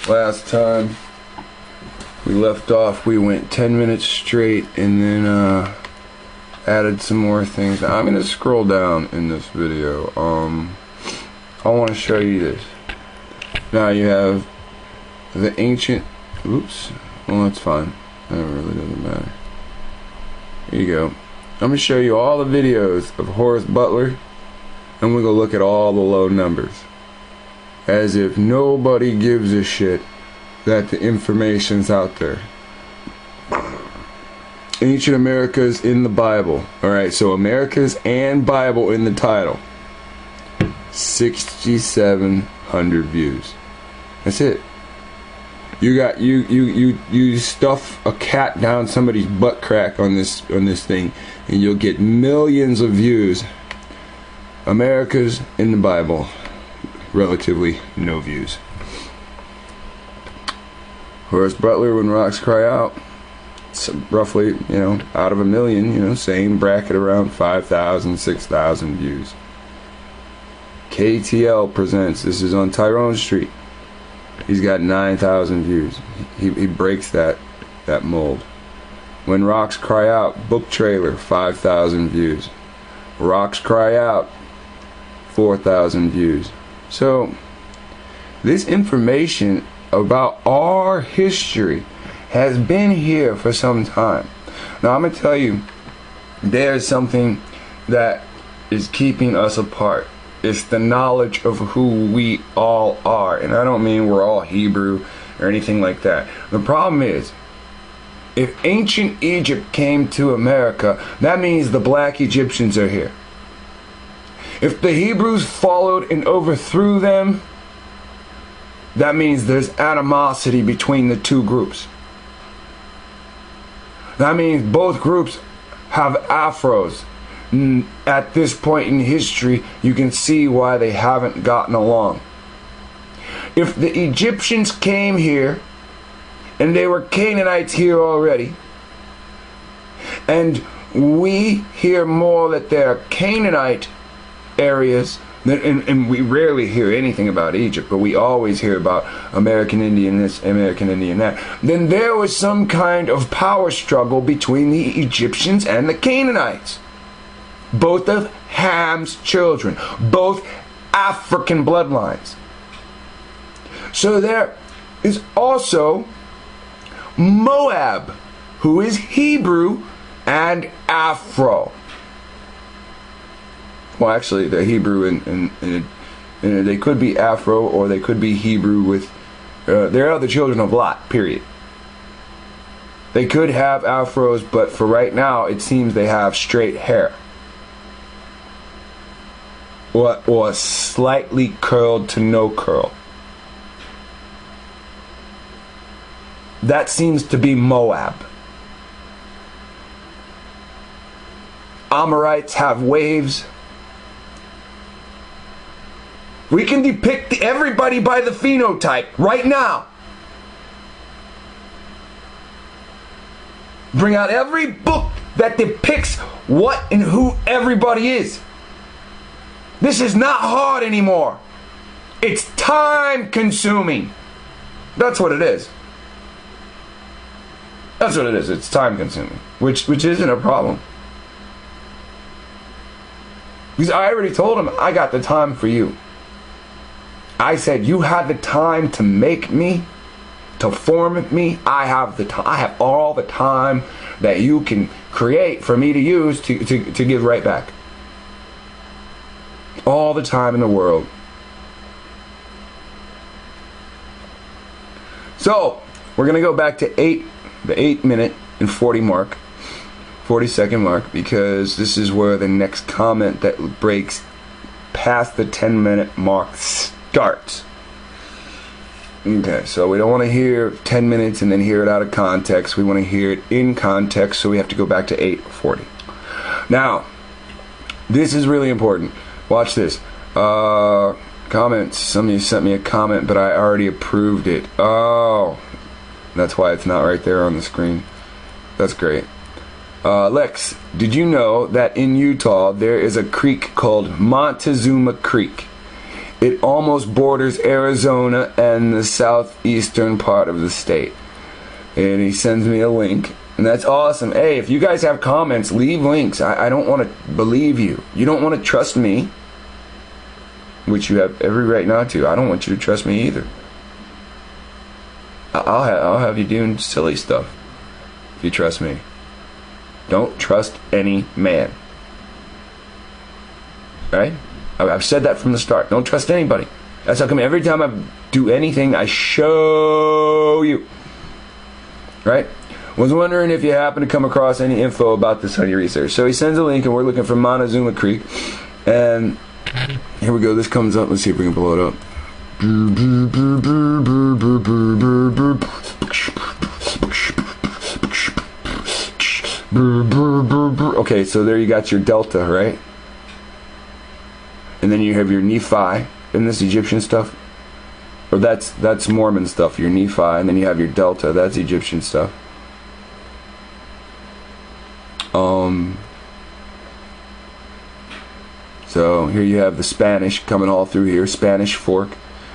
Last time we left off, we went 10 minutes straight and then added some more things. Now, I'm gonna scroll down in this video. I want to show you this. Now you have the ancient. Oops. Well, that's fine. That really doesn't matter. Here you go. I'm gonna show you all the videos of Horace Butler, and we're gonna look at all the low numbers, as if nobody gives a shit that the information's out there. Ancient America's in the Bible. Alright, so America's and Bible in the title. 6,700 views. That's it. You got you stuff a cat down somebody's butt crack on this thing, and you'll get millions of views. America's in the Bible, relatively no views. Horace Butler, When Rocks Cry Out, it's roughly, out of a million, same bracket, around 5,000, 6,000 views. KTL presents, this is on Tyrone Street. He's got 9,000 views. He breaks that mold. When Rocks Cry Out, book trailer, 5,000 views. Rocks Cry Out, 4,000 views. So this information about our history has been here for some time. Now I'm going to tell you, there's something that is keeping us apart. It's the knowledge of who we all are. And I don't mean we're all Hebrew or anything like that. The problem is, if ancient Egypt came to America, that means the black Egyptians are here. If the Hebrews followed and overthrew them, that means there's animosity between the two groups. That means both groups have afros. At this point in history, you can see why they haven't gotten along. If the Egyptians came here, and they were Canaanites here already, and we hear more that they're Canaanite areas, and we rarely hear anything about Egypt, but we always hear about American Indian this, American Indian that, then there was some kind of power struggle between the Egyptians and the Canaanites. Both of Ham's children, both African bloodlines. So there is also Moab, who is Hebrew and Afro. Well, actually, they're Hebrew and they could be Afro, or they could be Hebrew with. They are the children of Lot. Period. They could have afros, but for right now, it seems they have straight hair. Or slightly curled to no curl. That seems to be Moab. Amorites have waves. We can depict everybody by the phenotype right now. Bring out every book that depicts what and who everybody is. This is not hard anymore. It's time consuming. That's what it is. That's what it is. It's time consuming. Which isn't a problem. Because I already told him, I got the time for you. I said, you had the time to make me, to form me. I have the time. I have all the time that you can create for me to use to give right back. All the time in the world. So we're gonna go back to the 8-minute and 40-second mark, because this is where the next comment that breaks past the 10-minute mark starts. Okay, so we don't want to hear 10 minutes and then hear it out of context. We want to hear it in context, so we have to go back to 8:40. Now, this is really important. Watch this. Comments. Somebody sent me a comment, but I already approved it. Oh, that's why it's not right there on the screen. That's great. Lex, did you know that in Utah there is a creek called Montezuma Creek? It almost borders Arizona and the southeastern part of the state. And he sends me a link. And that's awesome. Hey, if you guys have comments, leave links. I don't want to believe you. You don't want to trust me, which you have every right not to. I don't want you to trust me either. I'll have you doing silly stuff if you trust me. Don't trust any man. Right? I've said that from the start. Don't trust anybody. That's how come every time I do anything, I show you. Right? Was wondering if you happen to come across any info about this honey research. So he sends a link, and we're looking for Montezuma Creek. And here we go. This comes up. Let's see if we can blow it up. Okay, so there you got your delta, right? And then you have your Nephi. Isn't this Egyptian stuff? Or that's Mormon stuff, your Nephi. And then you have your delta. That's Egyptian stuff. So here you have the Spanish coming all through here. Spanish fork.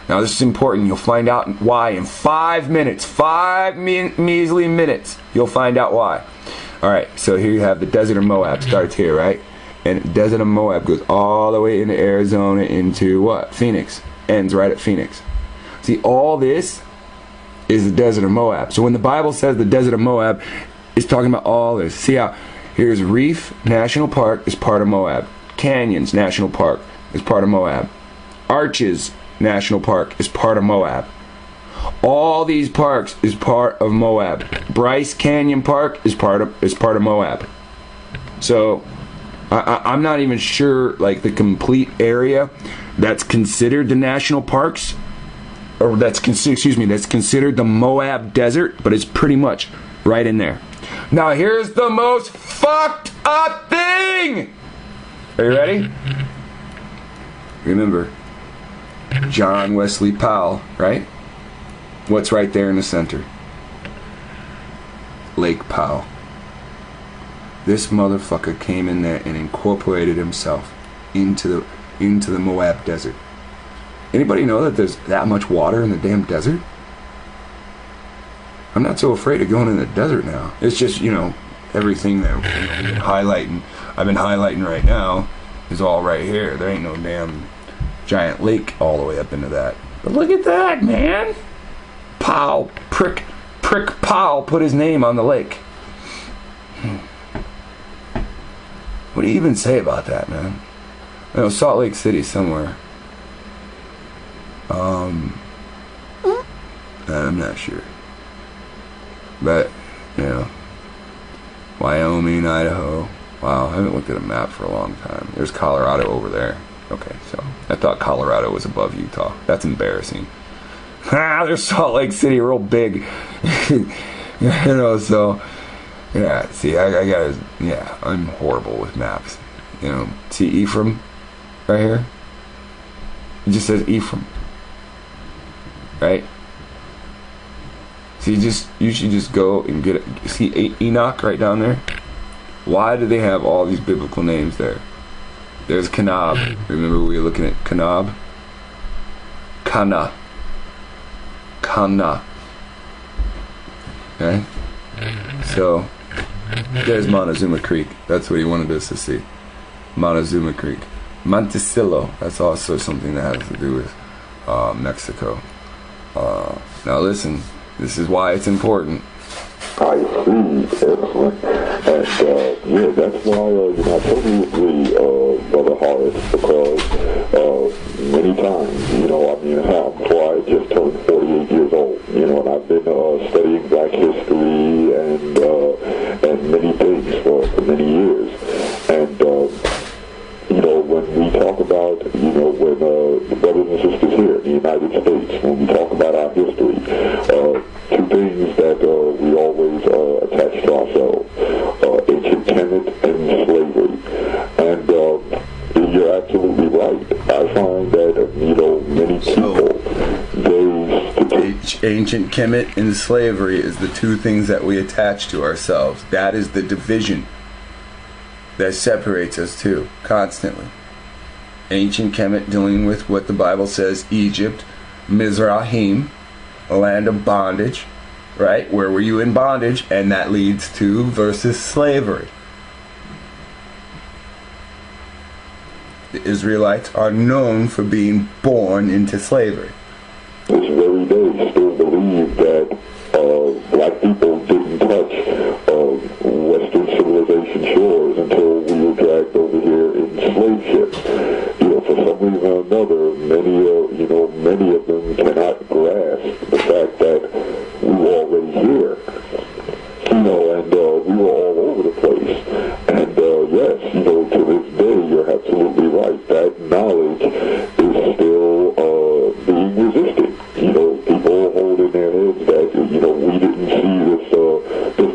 Now this is important. You'll find out why in 5 minutes. 5 measly minutes. You'll find out why. Alright, so here you have the desert of Moab. Starts here, right? And the desert of Moab goes all the way into Arizona into what? Phoenix. Ends right at Phoenix. See, all this is the desert of Moab. So when the Bible says the desert of Moab, it's talking about all this. See how here's Reef National Park is part of Moab. Canyons National Park is part of Moab. Arches National Park is part of Moab. All these parks is part of Moab. Bryce Canyon Park is part of Moab. So I'm not even sure like the complete area that's considered the national parks, or that's considered the Moab Desert, but it's pretty much right in there. Now here's the most fucked up thing. Are you ready? Remember, John Wesley Powell, right? What's right there in the center? Lake Powell. This motherfucker came in there and incorporated himself into the Moab Desert. Anybody know that there's that much water in the damn desert? I'm not so afraid of going in the desert now. It's just, everything that we've been highlighting. I've been highlighting right now is all right here. There ain't no damn giant lake all the way up into that. But look at that, man. Powell, prick Powell put his name on the lake. What do you even say about that, man? Salt Lake City somewhere. I'm not sure. But, Wyoming, Idaho. Wow, I haven't looked at a map for a long time. There's Colorado over there. Okay, so I thought Colorado was above Utah. That's embarrassing. There's Salt Lake City, real big. So, yeah, see, I'm horrible with maps. See Ephraim right here? It just says Ephraim. Right? So you should just go and see Enoch right down there? Why do they have all these biblical names there? There's Kanab. Remember we were looking at Kanab? Kana. Okay? So, there's Montezuma Creek. That's what he wanted us to see. Montezuma Creek. Monticello. That's also something that has to do with Mexico. Now listen, this is why it's important. I see, excellent. And that's why I totally agree, Brother Horace, because many times, I just turned 48 years old, and I've been studying Black history and many things for many years. And when we talk about, when the brothers and sisters here in the United States, when we talk about our history, two things that we always attach to ourselves, ancient Kemet and slavery. And you're absolutely right. I find that, many people, ancient Kemet and slavery is the two things that we attach to ourselves. That is the division that separates us too, constantly. ancient Kemet, dealing with what the Bible says, Egypt, Mizrahim, a land of bondage, right? Where were you in bondage? And that leads to versus slavery. The Israelites are known for being born into slavery. This very day still believe that black people didn't touch Western civilization shores until we were dragged over here in slave ships. For some reason or another, many of them cannot grasp the fact that we were already here. And we were all over the place. And yes, to this day, you're absolutely right. That knowledge is still being resisted. People hold in their heads that, we didn't see this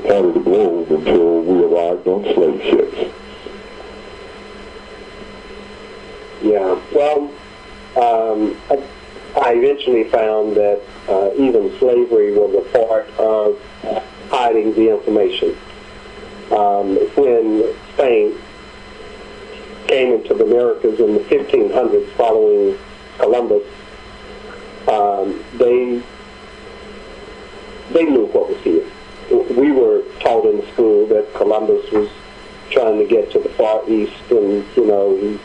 part of the globe until we arrived on slave ships. Yeah, well, I eventually found that even slavery was a part of hiding the information. When Spain came into the Americas in the 1500s following Columbus, they knew what was here. We were taught in school that Columbus was trying to get to the Far East, and he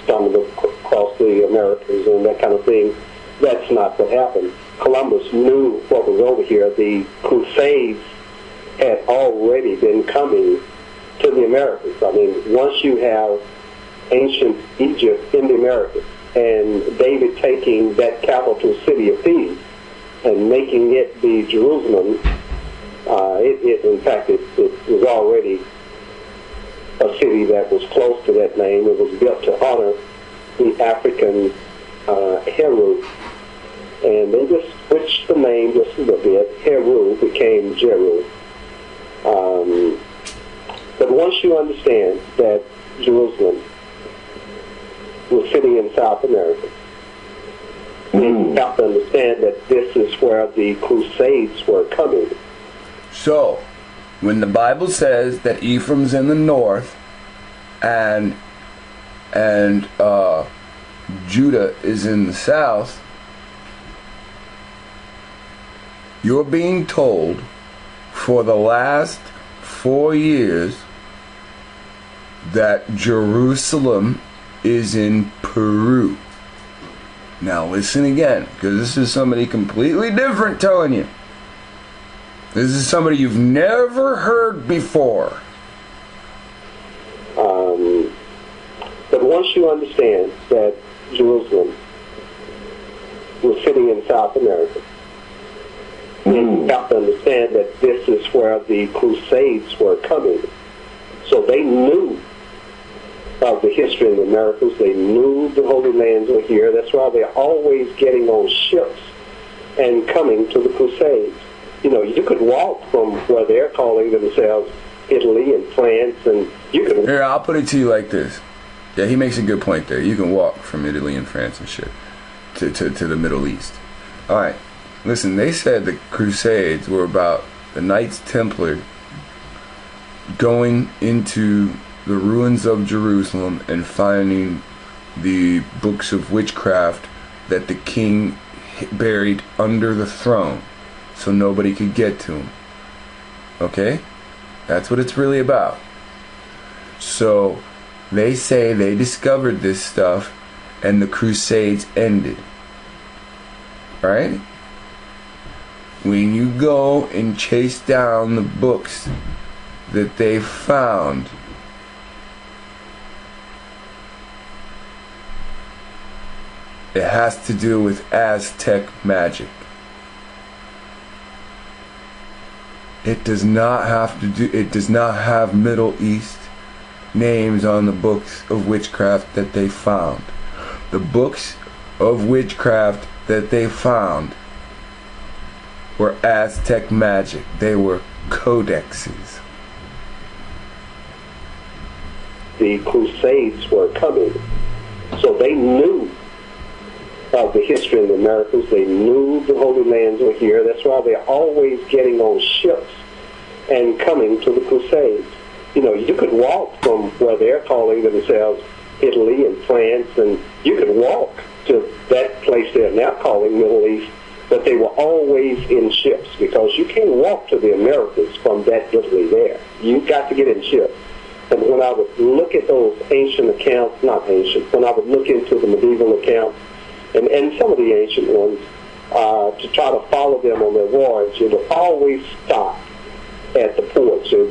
stumbled across the Americas and that kind of thing. That's not what happened. Columbus knew what was over here. The Crusades had already been coming to the Americas. I mean, once you have ancient Egypt in the Americas and David taking that capital city of peace and making it be Jerusalem, in fact, it was already a city that was close to that name. It was built to honor the African Heru, and they just switched the name just a little bit. Heru became Jeru. But once you understand that Jerusalem was sitting in South America, then you have to understand that this is where the Crusades were coming. So, when the Bible says that Ephraim's in the north and Judah is in the south, you're being told for the last 4 years that Jerusalem is in Peru. Now listen again, because this is somebody completely different telling you. This is somebody you've never heard before. But once you understand that Jerusalem was sitting in South America, then you have to understand that this is where the Crusades were coming. So they knew of the history of the Americas. They knew the Holy Lands were here. That's why they're always getting on ships and coming to the Crusades. You could walk from where they're calling themselves Italy and France, and you could... Here, I'll put it to you like this. Yeah, he makes a good point there. You can walk from Italy and France and shit to the Middle East. All right. Listen, they said the Crusades were about the Knights Templar going into the ruins of Jerusalem and finding the books of witchcraft that the king buried under the throne so nobody could get to him. Okay? That's what it's really about. So they say they discovered this stuff and the Crusades ended. Right? When you go and chase down the books that they found, it has to do with Aztec magic. It does not have Middle East names on the books of witchcraft that they found. The books of witchcraft that they found were Aztec magic. They were codexes. The Crusades were coming. So they knew of the history of the Americas. They knew the Holy Lands were here. That's why they're always getting on ships and coming to the Crusades. You could walk from where they're calling themselves Italy and France, and you could walk to that place they're now calling Middle East, but they were always in ships, because you can't walk to the Americas from that Italy there. You've got to get in ships. And when I would look at those ancient accounts, not ancient, when I would look into the medieval accounts, and some of the ancient ones, to try to follow them on their voyage, it would always stop at the ports. It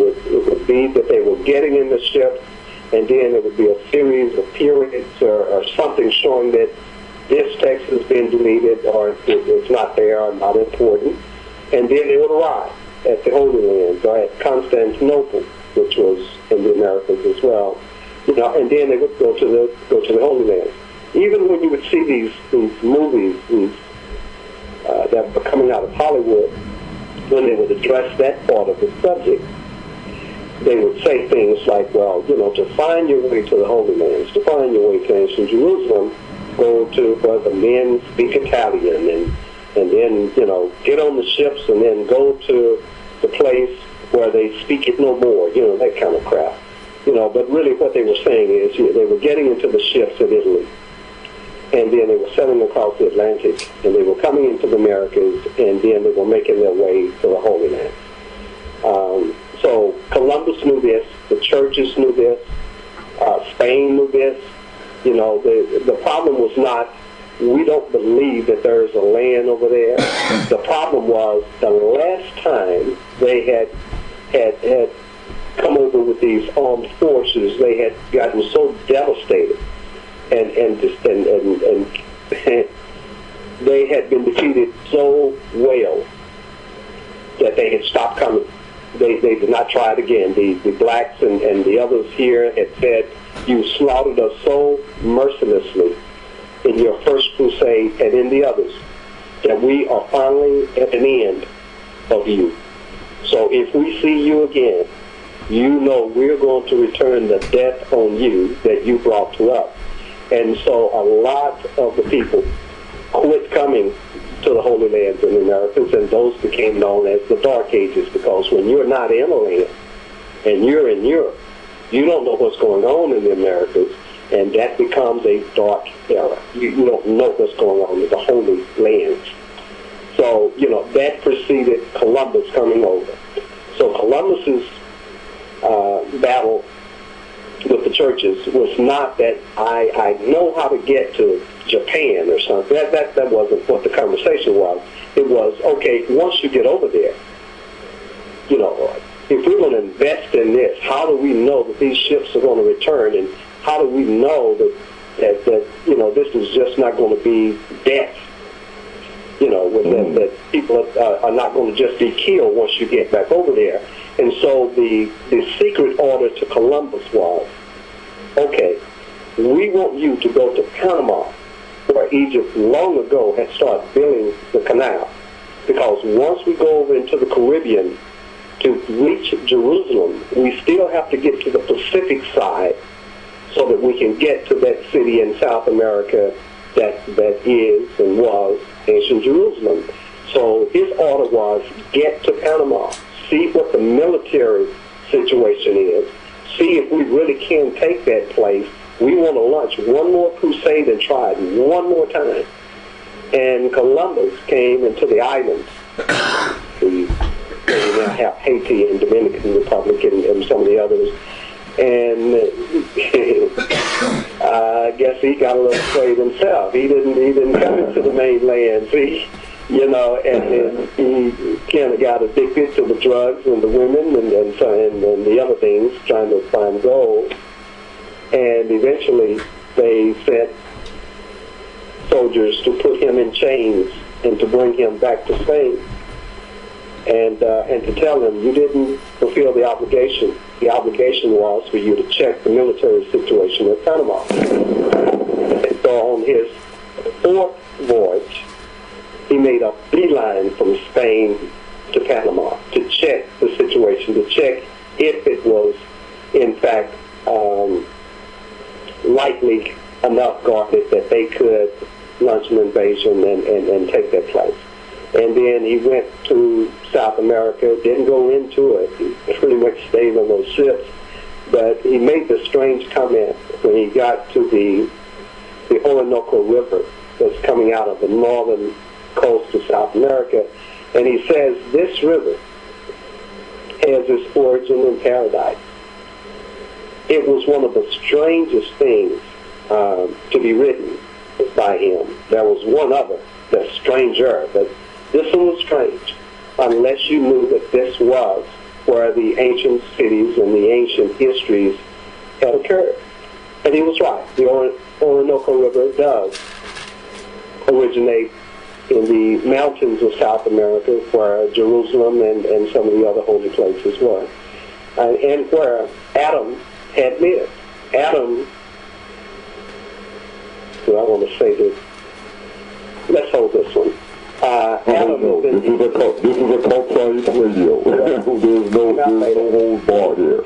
would be that they were getting in the ship, and then it would be a series of periods or something showing that this text has been deleted, or it's not there, or not important. And then they would arrive at the Holy Land, or at Constantinople, which was in the Americas as well. And then they would go to the Holy Land. Even when you would see these movies, that were coming out of Hollywood, when they would address that part of the subject, they would say things like, well, to find your way to the Holy Lands, to find your way to ancient Jerusalem, go to where the men speak Italian, and then, get on the ships and then go to the place where they speak it no more, that kind of crap. But really what they were saying is they were getting into the ships at Italy, and then they were sailing across the Atlantic, and they were coming into the Americas, and then they were making their way to the Holy Land. So Columbus knew this, the churches knew this, Spain knew this. The problem was not, we don't believe that there is a land over there. The problem was the last time they had come over with these armed forces, they had gotten so devastated and they had been defeated so well that they had stopped coming. They did not try it again. The blacks and the others here had said, you slaughtered us so mercilessly in your first crusade and in the others that we are finally at an end of you. So if we see you again, we're going to return the death on you that you brought to us. And so a lot of the people quit coming to the Holy Lands in the Americas, and those became known as the Dark Ages, because when you're not in a land and you're in Europe, you don't know what's going on in the Americas, and that becomes a dark era. You don't know what's going on in the Holy Lands. So, that preceded Columbus coming over. So Columbus's battle with the churches was not that I know how to get to Japan or something. That wasn't what the conversation was. It was, okay, once you get over there, if we're going to invest in this, how do we know that these ships are going to return, and how do we know that this is just not going to be death? That people are not going to just be killed once you get back over there. And so the secret order to Columbus was, okay, we want you to go to Panama, where Egypt long ago had started building the canal. Because once we go over into the Caribbean to reach Jerusalem, we still have to get to the Pacific side so that we can get to that city in South America that is and was ancient Jerusalem. So his order was, get to Panama, see what the military situation is, see if we really can take that place. We want to launch one more crusade and try it one more time. And Columbus came into the islands. We now have Haiti and Dominican Republic and some of the others. And I guess he got a little afraid himself. He didn't come into the mainland. And he kind of got addicted to the drugs and the women and the other things, trying to find gold. And eventually they sent soldiers to put him in chains and to bring him back to Spain, and to tell him, you didn't fulfill the obligation. The obligation was for you to check the military situation at Panama. And so on his fourth voyage, he made a beeline from Spain to Panama to check the situation, to check if it was, in fact, lightly enough guarded that they could launch an invasion and take that place. And then he went to South America, didn't go into it. He pretty much stayed on those ships. But he made the strange comment when he got to the Orinoco River that's coming out of the northern coast of South America, and he says this river has its origin in paradise. It was one of the strangest things to be written by him. There was one other that's stranger, but this one was strange, unless you knew that this was where the ancient cities and the ancient histories had occurred. And he was right. The Orinoco River does originate in the mountains of South America, where Jerusalem and some of the other holy places were, and where Adam had lived. Adam, do I want to say this? Let's hold this one. Adam, no. This is a cult-science radio. There's no hold bar here.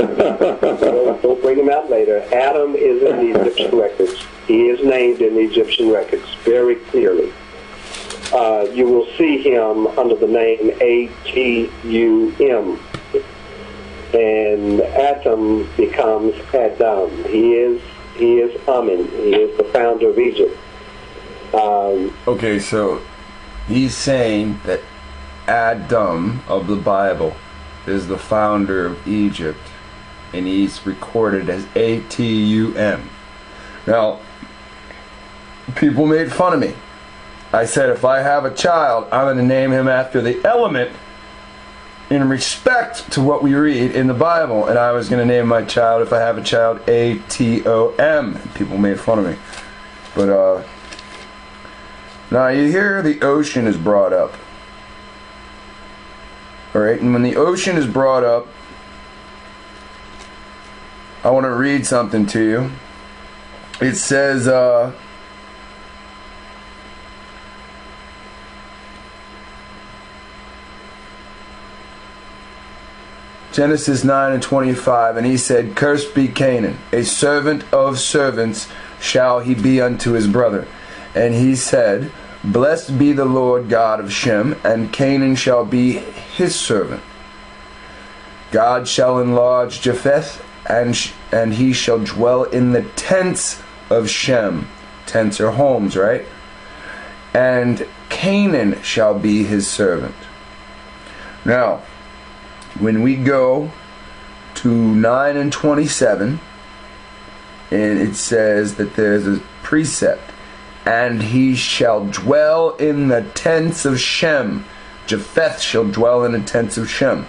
Don't bring him out later. Adam is in the Egyptian records. He is named in the Egyptian records very clearly. You will see him under the name A-T-U-M. And Atum becomes Adam. He is Amen. He is the founder of Egypt. Okay, so he's saying that Adam of the Bible is the founder of Egypt, and he's recorded as A-T-U-M. Now, people made fun of me. I said if I have a child, I'm going to name him after the element in respect to what we read in the Bible, and I was going to name my child, if I have a child, A-T-O-M. People made fun of me. But, now you hear the ocean is brought up. Alright, and when the ocean is brought up, I want to read something to you. It says, Genesis 9:25, and he said, Cursed be Canaan, a servant of servants shall he be unto his brother. And he said, Blessed be the Lord God of Shem, and Canaan shall be his servant. God shall enlarge Japheth, and he shall dwell in the tents of Shem. Tents are homes, right? And Canaan shall be his servant. Now, when we go to 9:27, and it says that there's a precept, and he shall dwell in the tents of Shem. Japheth shall dwell in the tents of Shem.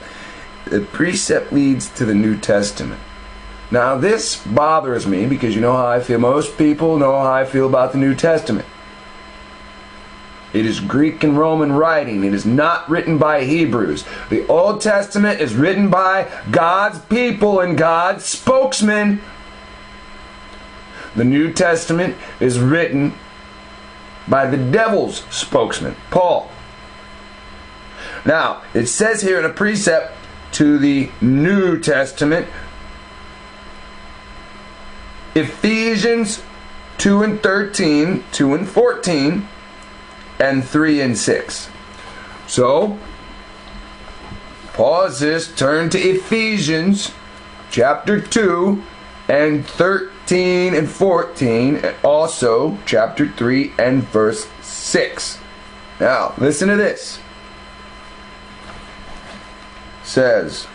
The precept leads to the New Testament. Now this bothers me because you know how I feel. Most people know how I feel about the New Testament. It is Greek and Roman writing. It is not written by Hebrews. The Old Testament is written by God's people and God's spokesmen. The New Testament is written by the devil's spokesman, Paul. Now, it says here in a precept to the New Testament, Ephesians 2:13, 2:14, and 3:6. So, pause this, turn to Ephesians chapter 2 and 13 and 14, and also chapter 3 and verse 6. Now, listen to this. It says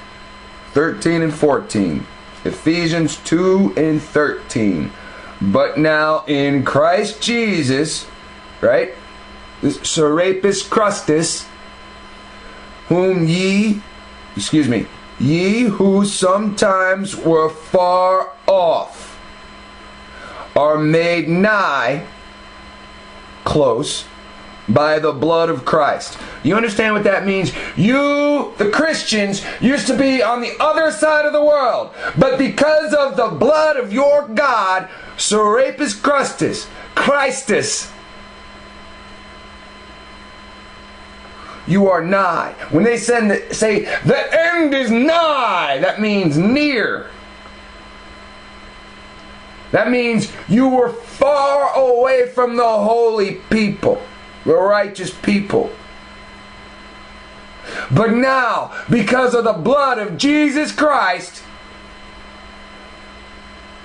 13 and 14, Ephesians 2 and 13. But now in Christ Jesus, right? Serapis Christus, whom ye who sometimes were far off, are made nigh, close, by the blood of Christ. You understand what that means? You, the Christians, used to be on the other side of the world, but because of the blood of your God, Serapis Christus, you are nigh. When they say the end is nigh, that means near. That means you were far away from the holy people, the righteous people. But now, because of the blood of Jesus Christ,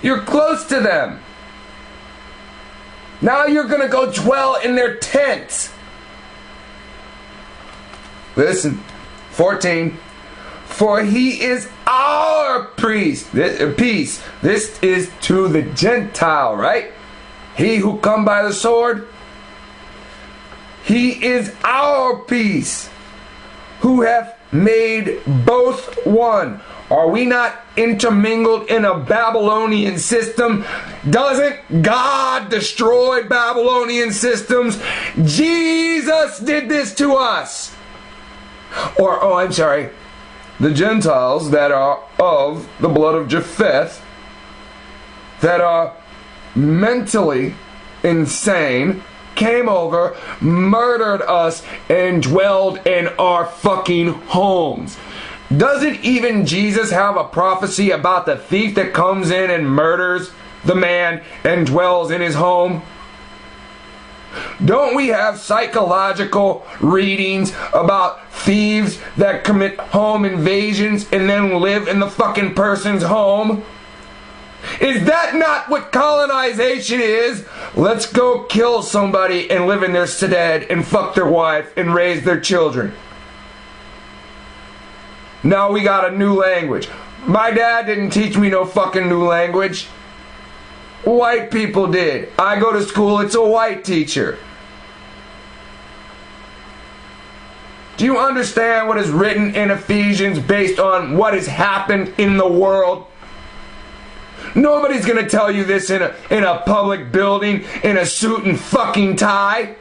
You're close to them. Now you're going to go dwell in their tents. Listen, 14. For he is our priest. Peace. This is to the Gentile, right? He who come by the sword. He is our peace, who hath made both one. Are we not intermingled in a Babylonian system? Doesn't God destroy Babylonian systems? Jesus did this to us. The Gentiles that are of the blood of Japheth, that are mentally insane, came over, murdered us, and dwelled in our fucking homes. Doesn't even Jesus have a prophecy about the thief that comes in and murders the man and dwells in his home? Don't we have psychological readings about thieves that commit home invasions and then live in the fucking person's home? Is that not what colonization is? Let's go kill somebody and live in their stead and fuck their wife and raise their children. Now we got a new language. My dad didn't teach me no fucking new language. White people did. I go to school, it's a white teacher. Do you understand what is written in Ephesians based on what has happened in the world? Nobody's gonna tell you this in a public building in a suit and fucking tie.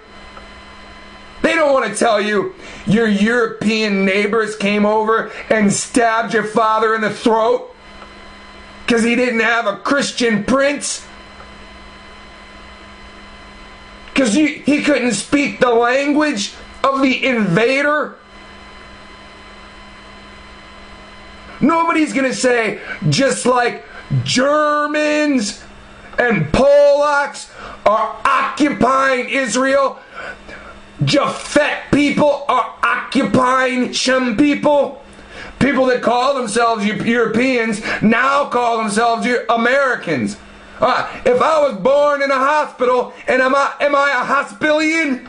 They don't want to tell you your European neighbors came over and stabbed your father in the throat because he didn't have a Christian prince. Because he couldn't speak the language of the invader. Nobody's going to say, just like Germans and Polacks are occupying Israel, Japhet people are occupying Shem people. People that call themselves Europeans now call themselves Americans. If I was born in a hospital, and am I a hospilian?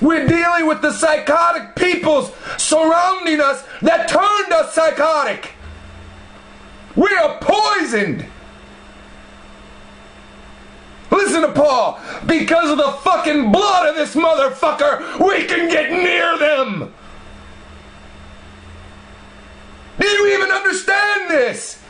We're dealing with the psychotic peoples surrounding us that turned us psychotic. We are poisoned. Listen to Paul. Because of the fucking blood of this motherfucker, we can get near them. Do you even understand this?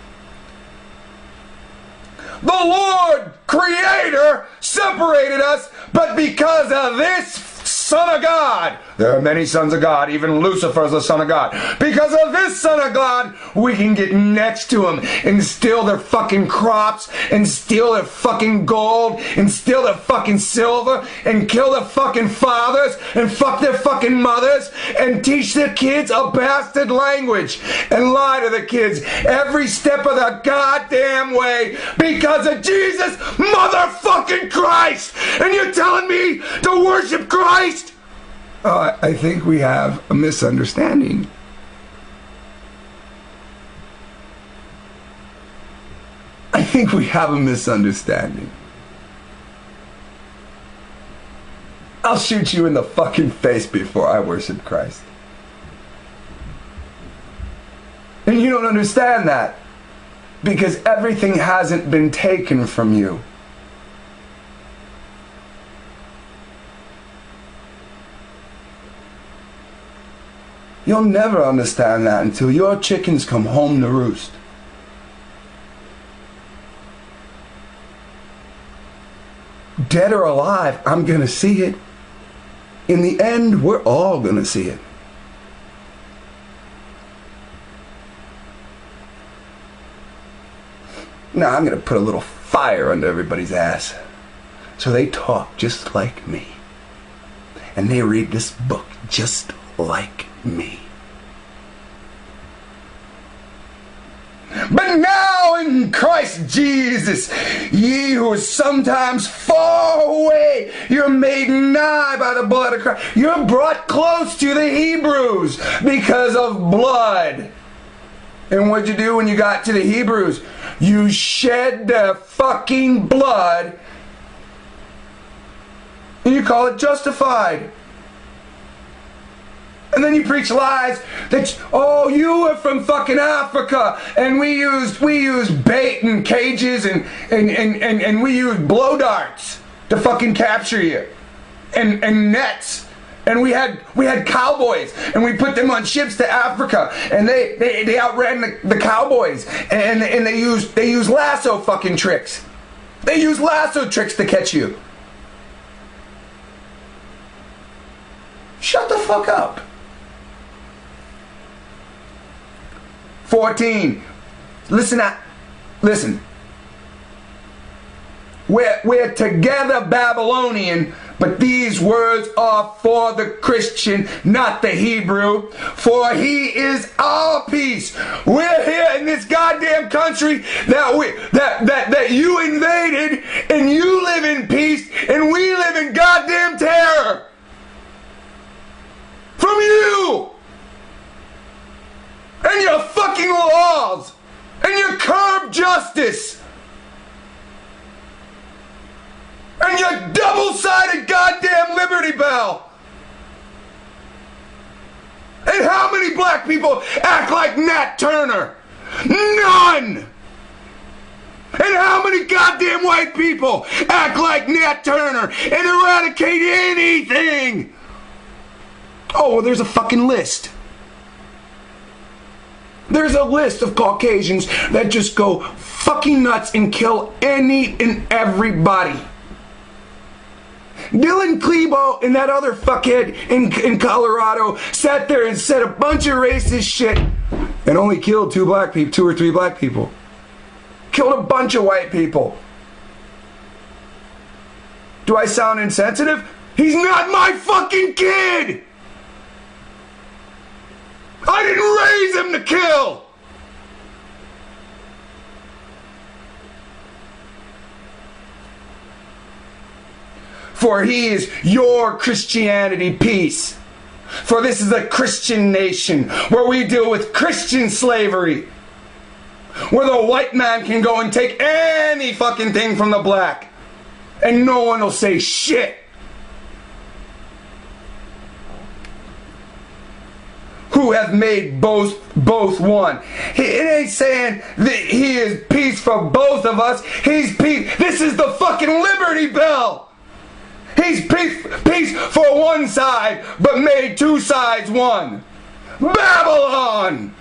The Lord, Creator, separated us, but because of this Son of God. There are many sons of God. Even Lucifer is a son of God. Because of this Son of God, we can get next to him and steal their fucking crops and steal their fucking gold and steal their fucking silver and kill their fucking fathers and fuck their fucking mothers and teach their kids a bastard language and lie to the kids every step of the goddamn way because of Jesus motherfucking Christ. And you're telling me to worship Christ? I think we have a misunderstanding. I think we have a misunderstanding. I'll shoot you in the fucking face before I worship Christ. And you don't understand that because everything hasn't been taken from you. You'll never understand that until your chickens come home to roost. Dead or alive, I'm going to see it. In the end, we're all going to see it. Now I'm going to put a little fire under everybody's ass. So they talk just like me. And they read this book just like me. But now in Christ Jesus, ye who are sometimes far away, you're made nigh by the blood of Christ. You're brought close to the Hebrews because of blood. And what'd you do when you got to the Hebrews? You shed the fucking blood, and you call it justified. And then you preach lies that, oh, you are from fucking Africa, and we used bait and cages and we used blow darts to fucking capture you, and nets, and we had cowboys, and we put them on ships to Africa, and they outran the cowboys, and they used lasso fucking tricks. They use lasso tricks to catch you. Shut the fuck up. 14. Listen. We're together Babylonian, but these words are for the Christian, not the Hebrew. For he is our peace. We're here in this goddamn country that you invaded, and you live in peace, and we live in goddamn terror. From you! And your fucking laws! And your curb justice! And your double-sided goddamn Liberty Bell! And how many black people act like Nat Turner? None! And how many goddamn white people act like Nat Turner and eradicate anything? Oh, well, there's a fucking list. There's a list of Caucasians that just go fucking nuts and kill any and everybody. Dylan Klebo and that other fuckhead in Colorado sat there and said a bunch of racist shit and only killed 2 or 3 black people. Killed a bunch of white people. Do I sound insensitive? He's not my fucking kid! I didn't raise him to kill! For he is your Christianity peace. For this is a Christian nation where we deal with Christian slavery. Where the white man can go and take any fucking thing from the black. And no one will say shit. Who have made both one. It ain't saying that he is peace for both of us. He's peace. This is the fucking Liberty Bell. He's peace for one side, but made 2 sides one. Babylon.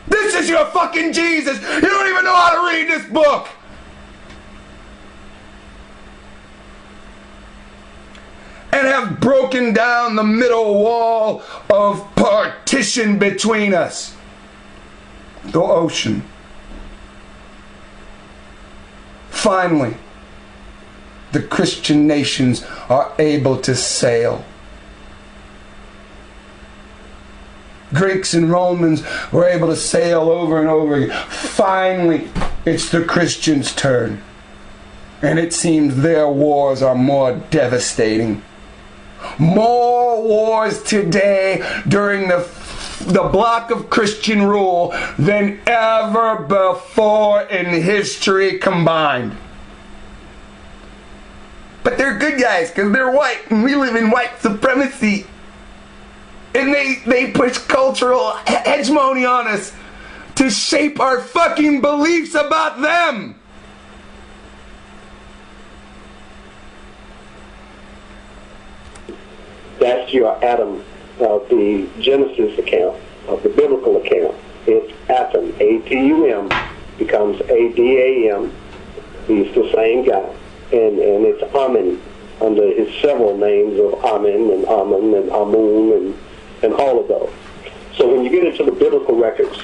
This is your fucking Jesus. You don't even know how to read this book. And have broken down the middle wall of partition between us. The ocean. Finally, the Christian nations are able to sail. Greeks and Romans were able to sail over and over again. Finally, it's the Christians' turn. And it seems their wars are more devastating. More wars today during the block of Christian rule than ever before in history combined. But they're good guys because they're white and we live in white supremacy. And they push cultural hegemony on us to shape our fucking beliefs about them. That's your Adam of the Genesis account, of the biblical account. It's Atum, A-T-U-M, becomes A-D-A-M. He's the same guy. And it's Amen, under his several names of Amen and Amun and Amun and all of those. So when you get into the biblical records,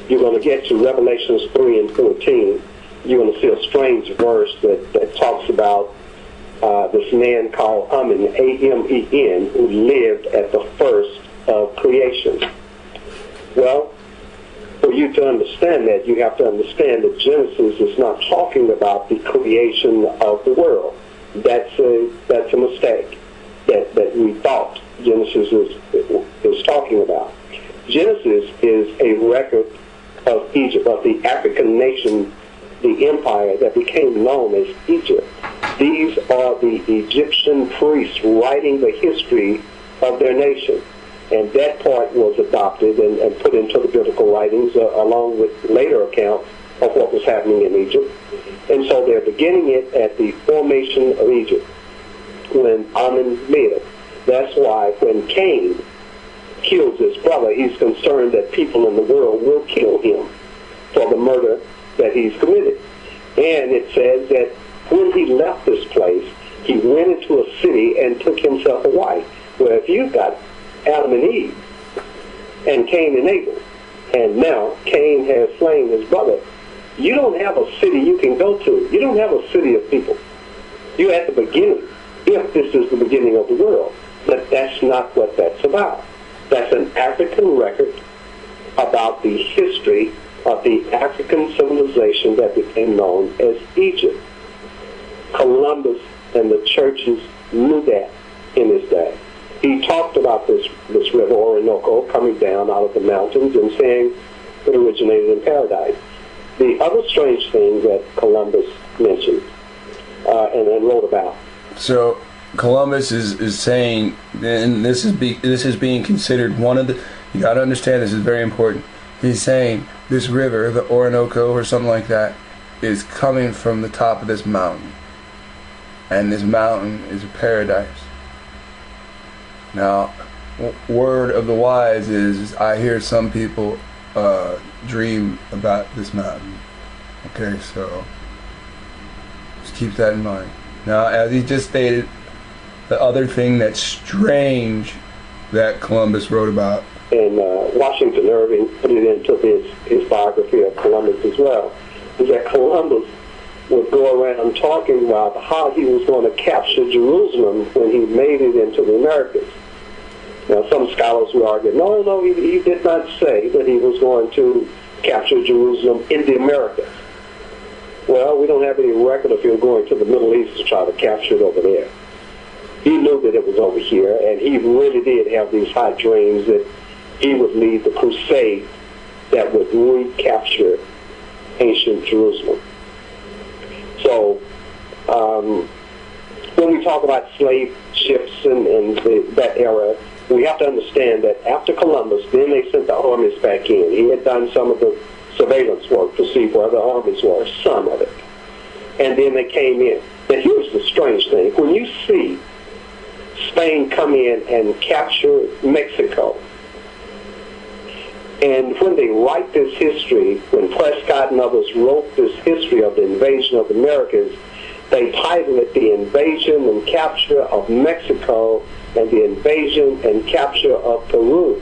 you're going to get to Revelations 3 and 14. You're going to see a strange verse that talks about this man called Amen, A-M-E-N, who lived at the first of creation. Well, for you to understand that, you have to understand that Genesis is not talking about the creation of the world. That's a mistake that we thought Genesis is talking about. Genesis is a record of Egypt, of the African nation, the empire that became known as Egypt. These are the Egyptian priests writing the history of their nation. And that part was adopted and put into the biblical writings along with later accounts of what was happening in Egypt. And so they're beginning it at the formation of Egypt, when Ammon lived. That's why when Cain kills his brother, he's concerned that people in the world will kill him for the murder that he's committed. And it says that when he left this place, he went into a city and took himself a wife. Well, if you've got Adam and Eve and Cain and Abel, and now Cain has slain his brother, you don't have a city you can go to. You don't have a city of people. You're at the beginning, if this is the beginning of the world. But that's not what that's about. That's an African record about the history of the African civilization that became known as Egypt. Columbus and the churches knew that in his day. He talked about this river Orinoco coming down out of the mountains and saying it originated in paradise. The other strange thing that Columbus mentioned and then wrote about. So Columbus is saying, and this is being considered one of the. You got to understand, this is very important. He's saying this river, the Orinoco or something like that, is coming from the top of this mountain, and this mountain is a paradise. Now, word of the wise is I hear some people dream about this mountain. Okay, so just keep that in mind. Now, as he just stated, the other thing that's strange that Columbus wrote about. And Washington Irving put it into his biography of Columbus as well, is that Columbus would go around talking about how he was going to capture Jerusalem when he made it into the Americas. Now, some scholars would argue, no, he did not say that he was going to capture Jerusalem in the Americas. Well, we don't have any record of him going to the Middle East to try to capture it over there. He knew that it was over here, and he really did have these high dreams that he would lead the crusade that would recapture ancient Jerusalem. So, when we talk about slave ships and that era, we have to understand that after Columbus, then they sent the armies back in. He had done some of the surveillance work to see where the armies were, some of it. And then they came in. Now here's the strange thing. When you see Spain come in and capture Mexico, and when they write this history, when Prescott and others wrote this history of the invasion of the Americas, they title it The Invasion and Capture of Mexico and the Invasion and Capture of Peru.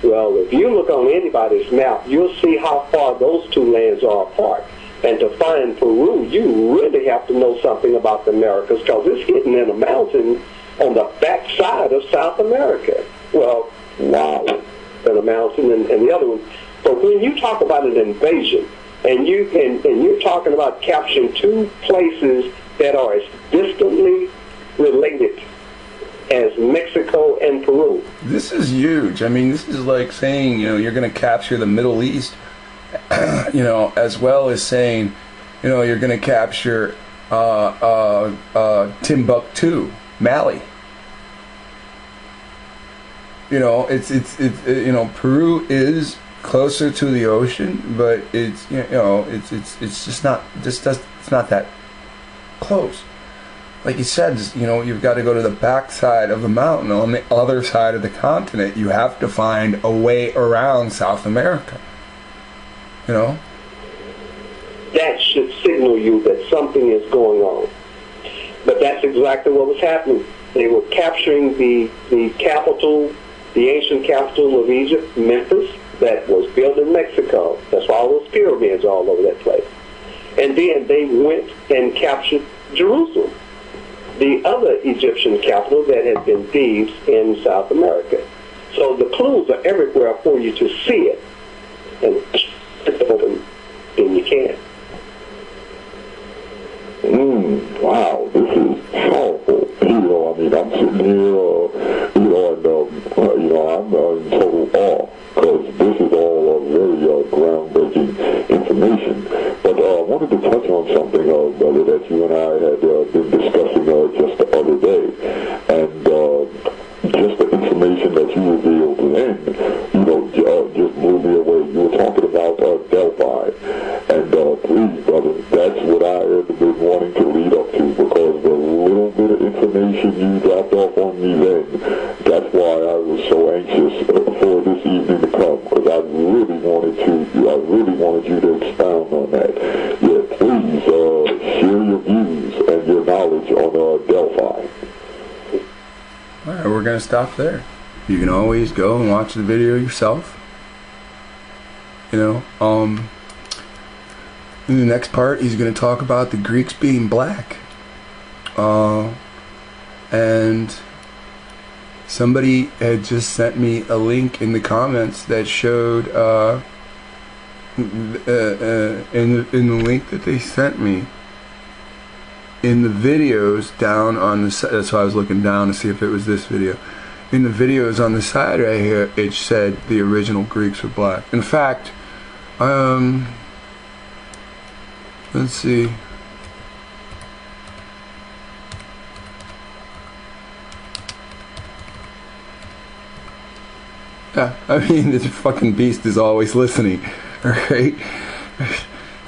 Well, if you look on anybody's map, you'll see how far those two lands are apart. And to find Peru, you really have to know something about the Americas, because it's hidden in a mountain on the backside of South America. Well, wow, in a mountain and the other one. But when you talk about an invasion, and you're talking about capturing two places that are as distantly related as Mexico and Peru. This is huge. I mean, this is like saying, you're going to capture the Middle East, as well as saying, you're going to capture Timbuktu, Mali. It's Peru is closer to the ocean, but it's just not that close. Like you said, you've got to go to the backside of the mountain on the other side of the continent. You have to find a way around South America. That should signal you that something is going on. But that's exactly what was happening. They were capturing the capital, the ancient capital of Egypt, Memphis, that was built in Mexico. That's why all those pyramids are all over that place. And then they went and captured Jerusalem, the other Egyptian capital that had been Thebes in South America. So the clues are everywhere for you to see it. And open, then you can. Wow, this is powerful. I mean, I'm sitting here, and I'm in total awe, because this is all very groundbreaking information. But I wanted to touch on something, brother, that you and I had been discussing just the other day, and just the information that you revealed then, just blew me away. You were talking about Delphi, and please, brother, that's what I have been wanting to lead up to, because the little bit of information you dropped off on me then, that's why I was so anxious for this evening to come, because I really wanted you to expound on that. Yeah, please share your views and your knowledge on Delphi. All right, we're going to stop there. You can always go and watch the video yourself. In the next part, he's going to talk about the Greeks being black. And somebody had just sent me a link in the comments that showed, in the link that they sent me, in the videos down on the side, that's why I was looking down to see if it was this video. In the videos on the side right here, it said the original Greeks were black. In fact, let's see. Yeah, I mean, this fucking beast is always listening, right?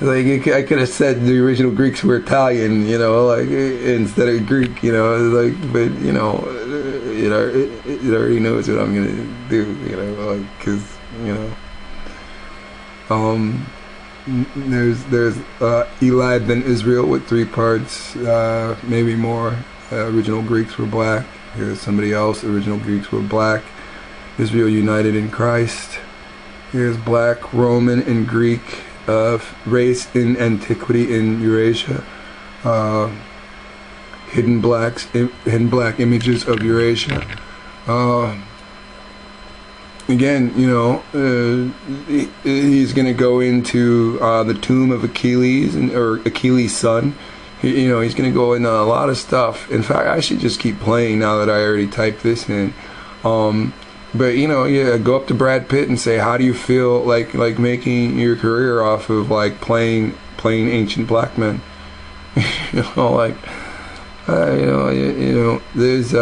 Like, I could have said the original Greeks were Italian, instead of Greek, but, it already knows what I'm gonna do, because, there's Eli ben Israel with 3 parts, maybe more. Original Greeks were black. Here's somebody else. Original Greeks were black. Israel united in Christ. Here's black, Roman, and Greek. Race in antiquity in Eurasia. Hidden black images of Eurasia. Again, he's going to go into the tomb of Achilles, or Achilles' son. He's going to go into a lot of stuff. In fact, I should just keep playing now that I already typed this in. But go up to Brad Pitt and say, how do you feel like making your career off of playing ancient black men? There's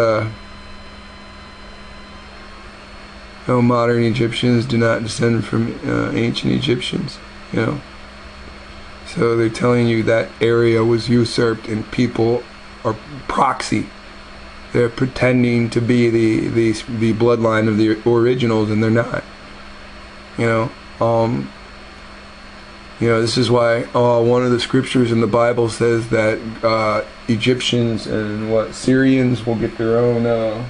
modern Egyptians do not descend from ancient Egyptians, So they're telling you that area was usurped and people are proxy. They're pretending to be the bloodline of the originals, and they're not. This is why one of the scriptures in the Bible says that Egyptians and Syrians will get their own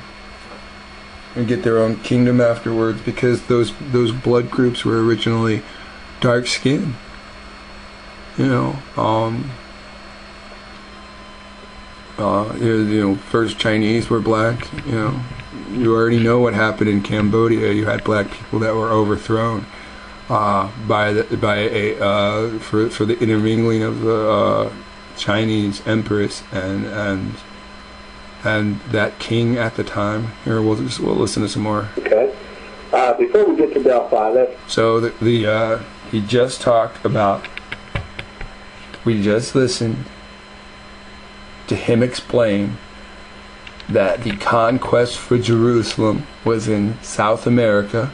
kingdom afterwards, because those blood groups were originally dark skinned. First Chinese were black. You already know what happened in Cambodia. You had black people that were overthrown for the intermingling of the Chinese empress and that king at the time. Here, we'll listen to some more. Okay. Before we get to Delphi, so he just talked about. We just listened to him explain that the conquest for Jerusalem was in South America.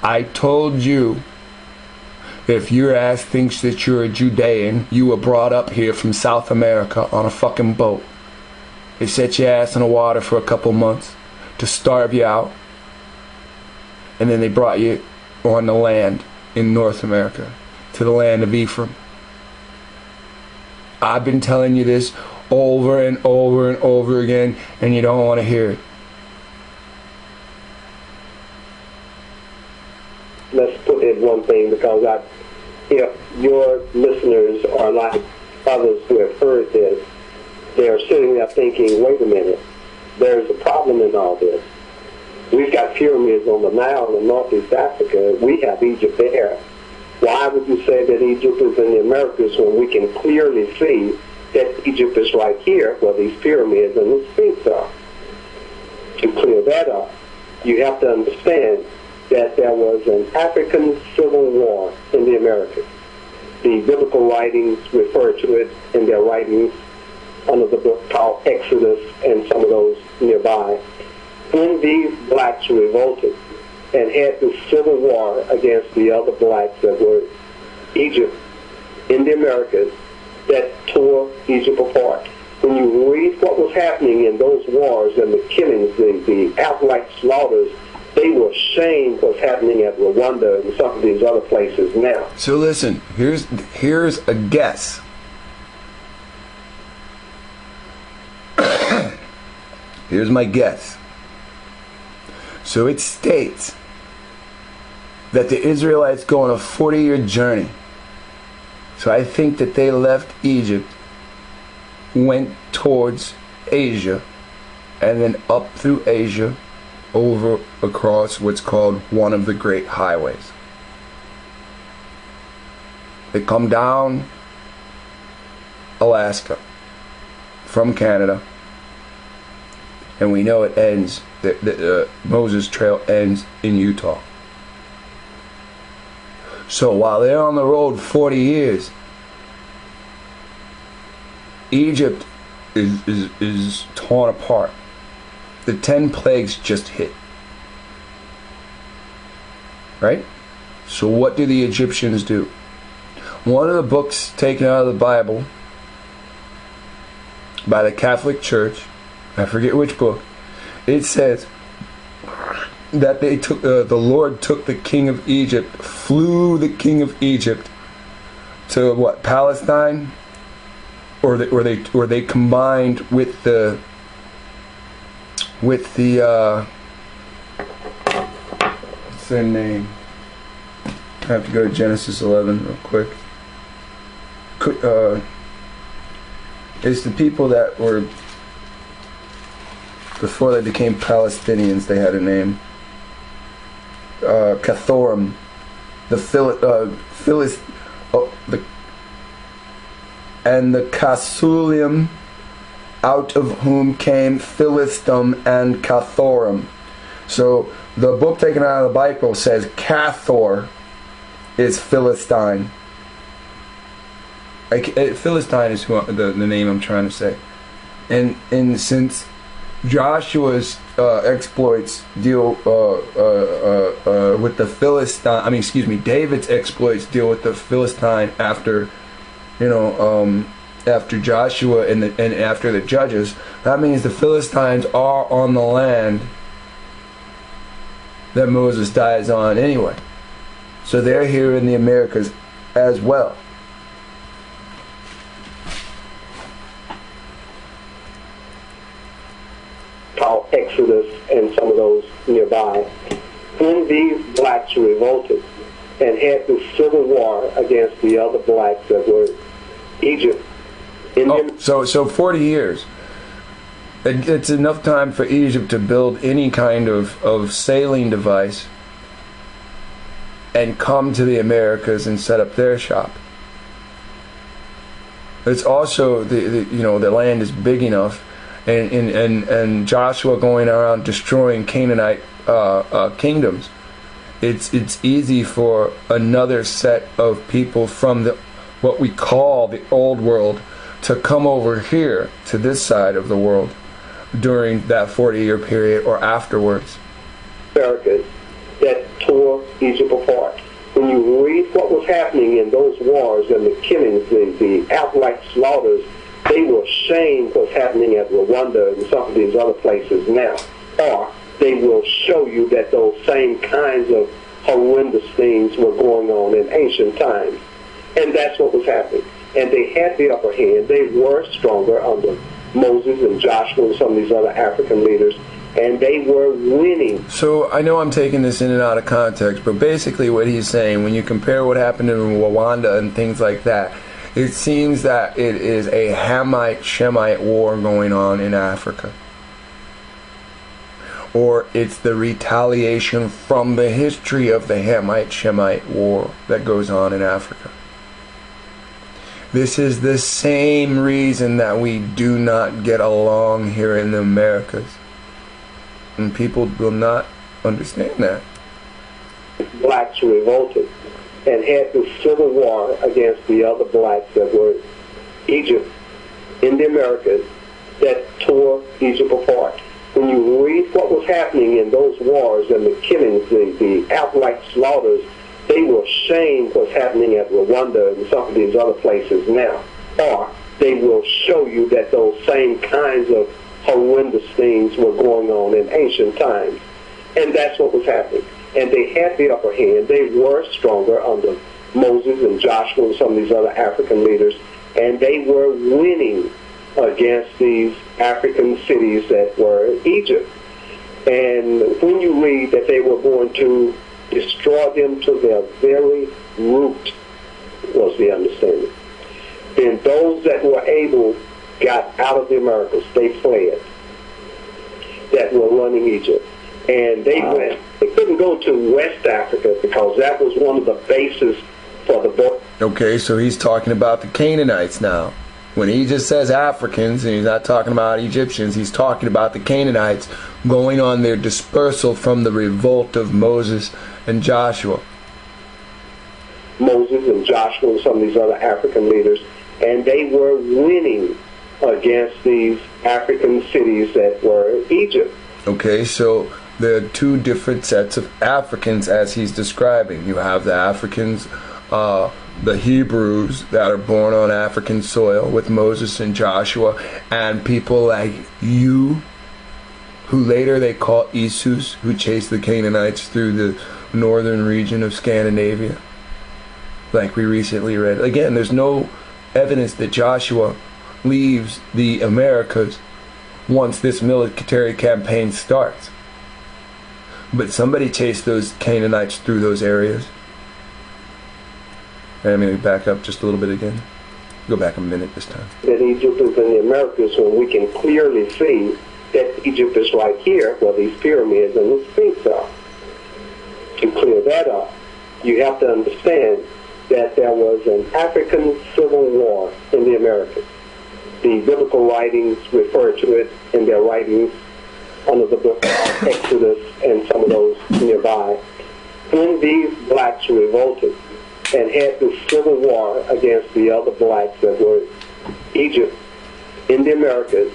I told you, if your ass thinks that you're a Judean, you were brought up here from South America on a fucking boat. They set your ass in the water for a couple months to starve you out, and then they brought you on the land in North America, to the land of Ephraim. I've been telling you this over and over and over again, and you don't want to hear it. Let's put in one thing, because if your listeners are like others who have heard this, they're sitting there thinking, wait a minute, there's a problem in all this. We've got pyramids on the Nile in Northeast Africa. We have Egypt there. Why would you say that Egypt is in the Americas when we can clearly see that Egypt is right here where these pyramids and the Sphinx are? To clear that up, you have to understand that there was an African civil war in the Americas. The biblical writings refer to it in their writings under the book called Exodus and some of those nearby. When these blacks revolted and had this civil war against the other blacks that were Egypt in the Americas, that tore Egypt apart. When you read what was happening in those wars and the killings, the outright slaughters, they were ashamed what's happening at Rwanda and some of these other places now. So listen, here's a guess. Here's my guess. So it states that the Israelites go on a 40-year journey. So I think that they left Egypt, went towards Asia, and then up through Asia, over across what's called one of the great highways. They come down Alaska from Canada, and we know it ends, the Moses Trail ends in Utah. So while they're on the road 40 years, Egypt is torn apart. The 10 plagues just hit. Right? So what do the Egyptians do? One of the books taken out of the Bible by the Catholic Church, I forget which book, it says that they took the Lord took the king of Egypt, flew the king of Egypt to what, Palestine, or they combined with the what's their name? I have to go to Genesis 11 real quick. It's the people that were before they became Palestinians. They had a name. Cathorum, and the Casulium, out of whom came Philistum and Cathorum. So the book taken out of the Bible says Cathor is Philistine. Philistine is the name I'm trying to say. And since Joshua's exploits deal with the Philistine, David's exploits deal with the Philistine after, after Joshua and after the Judges. That means the Philistines are on the land that Moses dies on anyway. So they're here in the Americas as well. Called Exodus and some of those nearby. When these blacks revolted and had this civil war against the other blacks that were Egypt. So 40 years. It's enough time for Egypt to build any kind of sailing device and come to the Americas and set up their shop. It's also the land is big enough, and Joshua going around destroying Canaanite kingdoms. It's easy for another set of people from what we call the old world to come over here to this side of the world during that 40-year period or afterwards. Americas that tore Egypt apart. When you read what was happening in those wars and the killings, the outright slaughters, they were ashamed what's happening at Rwanda and some of these other places now. Or they will show you that those same kinds of horrendous things were going on in ancient times. And that's what was happening. And they had the upper hand. They were stronger under Moses and Joshua and some of these other African leaders, and they were winning. So I know I'm taking this in and out of context, but basically what he's saying, when you compare what happened in Rwanda and things like that, it seems that it is a Hamite-Shemite war going on in Africa. or it's the retaliation from the history of the Hamite-Shemite war that goes on in Africa. This is the same reason that we do not get along here in the Americas. And people will not understand that. Blacks revolted and had the civil war against the other blacks that were Egypt in the Americas that tore Egypt apart. When you read what was happening in those wars and the killings, the outright slaughters, they will shame what's happening at Rwanda and some of these other places now. Or they will show you that those same kinds of horrendous things were going on in ancient times. And that's what was happening. And they had the upper hand. They were stronger under Moses and Joshua and some of these other African leaders. And they were winning against these African cities that were Egypt. And when you read that they were going to destroy them to their very root, was the understanding. Then those that were able got out of the Americas. They fled, that were running Egypt. And they went. They couldn't go to West Africa because that was one of the bases for the book. Okay, so he's talking about the Canaanites now. When he just says Africans, and he's not talking about Egyptians, he's talking about the Canaanites going on their dispersal from the revolt of Moses and Joshua. Moses and Joshua and some of these other African leaders, and they were winning against these African cities that were Egypt. Okay, so there are two different sets of Africans as he's describing. You have the Africans, the Hebrews that are born on African soil with Moses and Joshua, and people like you, who later they call Isus, who chased the Canaanites through the northern region of Scandinavia, like we recently read. Again, there's no evidence that Joshua leaves the Americas once this military campaign starts. But somebody chased those Canaanites through those areas. And maybe back up just a little bit again. Go back a minute this time. That Egypt is in the Americas when we can clearly see that Egypt is right here where these pyramids and the Sphinx are. To clear that up, you have to understand that there was an African civil war in the Americas. The biblical writings refer to it in their writings under the book of Exodus and some of those nearby. When these blacks revolted and had the civil war against the other blacks that were Egypt in the Americas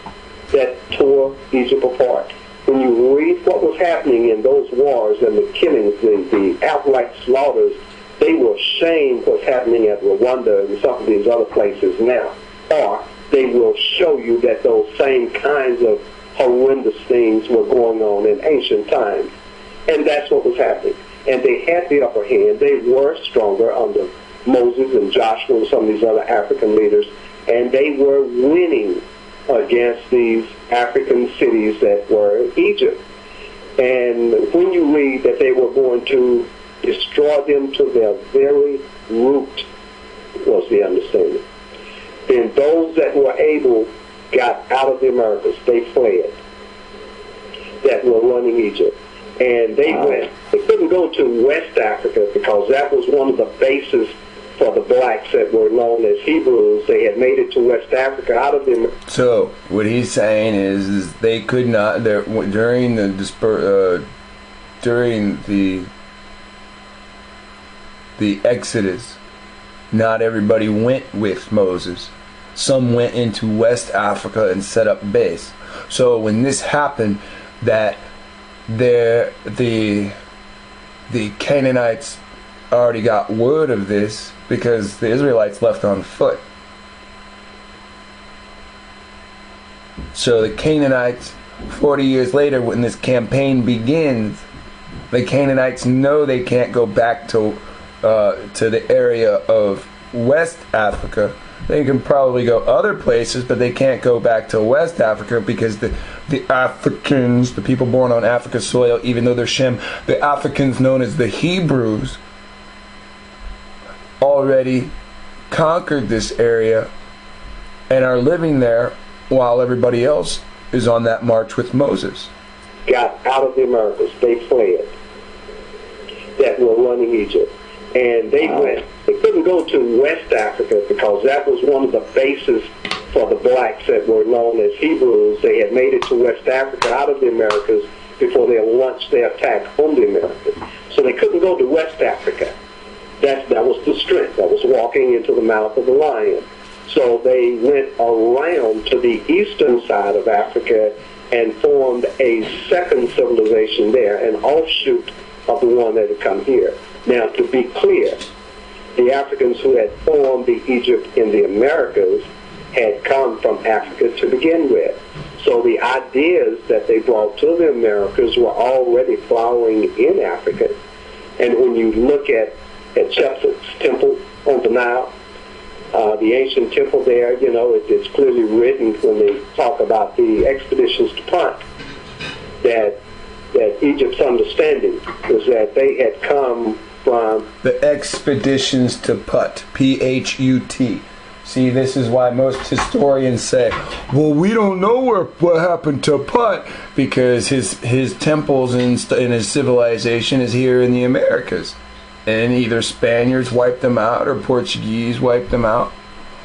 that tore Egypt apart. When you read what was happening in those wars and the killings, the outright slaughters, they will shame what's happening at Rwanda and some of these other places now. Or they will show you that those same kinds of horrendous things were going on in ancient times. And that's what was happening. And they had the upper hand. They were stronger under Moses and Joshua and some of these other African leaders. And they were winning against these African cities that were Egypt. And when you read that they were going to destroy them to their very root, was the understanding. Then those that were able got out of the Americas. They fled, that were running Egypt. And they went. They couldn't go to West Africa because that was one of the bases for the blacks that were known as Hebrews. They had made it to West Africa out of them. So what he's saying is they could not during the Exodus. Not everybody went with Moses. Some went into West Africa and set up base. So when this happened, that the Canaanites already got word of this because the Israelites left on foot. So the Canaanites, 40 years later, when this campaign begins, the Canaanites know they can't go back to the area of West Africa. They can probably go other places, but they can't go back to West Africa because the Africans, the people born on Africa's soil, even though they're Shem, the Africans known as the Hebrews, already conquered this area and are living there while everybody else is on that march with Moses. got out of the Americas. They fled, that were running Egypt. And they couldn't go to West Africa because that was one of the bases for the blacks that were known as Hebrews. They had made it to West Africa out of the Americas before they launched their attack on the Americas. So they couldn't go to West Africa. That was the strength. That was walking into the mouth of the lion. So they went around to the eastern side of Africa and formed a second civilization there, an offshoot of the one that had come here. Now, to be clear, the Africans who had formed the Egypt in the Americas had come from Africa to begin with. So the ideas that they brought to the Americas were already flowering in Africa. And when you look at Chepset's temple on the Nile, the ancient temple there, it's clearly written when they talk about the expeditions to Punt, that Egypt's understanding was that they had come from the expeditions to Put, P-H-U-T. See, this is why most historians say, well, we don't know what happened to Put, because his temples and his civilization is here in the Americas. And either Spaniards wiped them out or Portuguese wiped them out,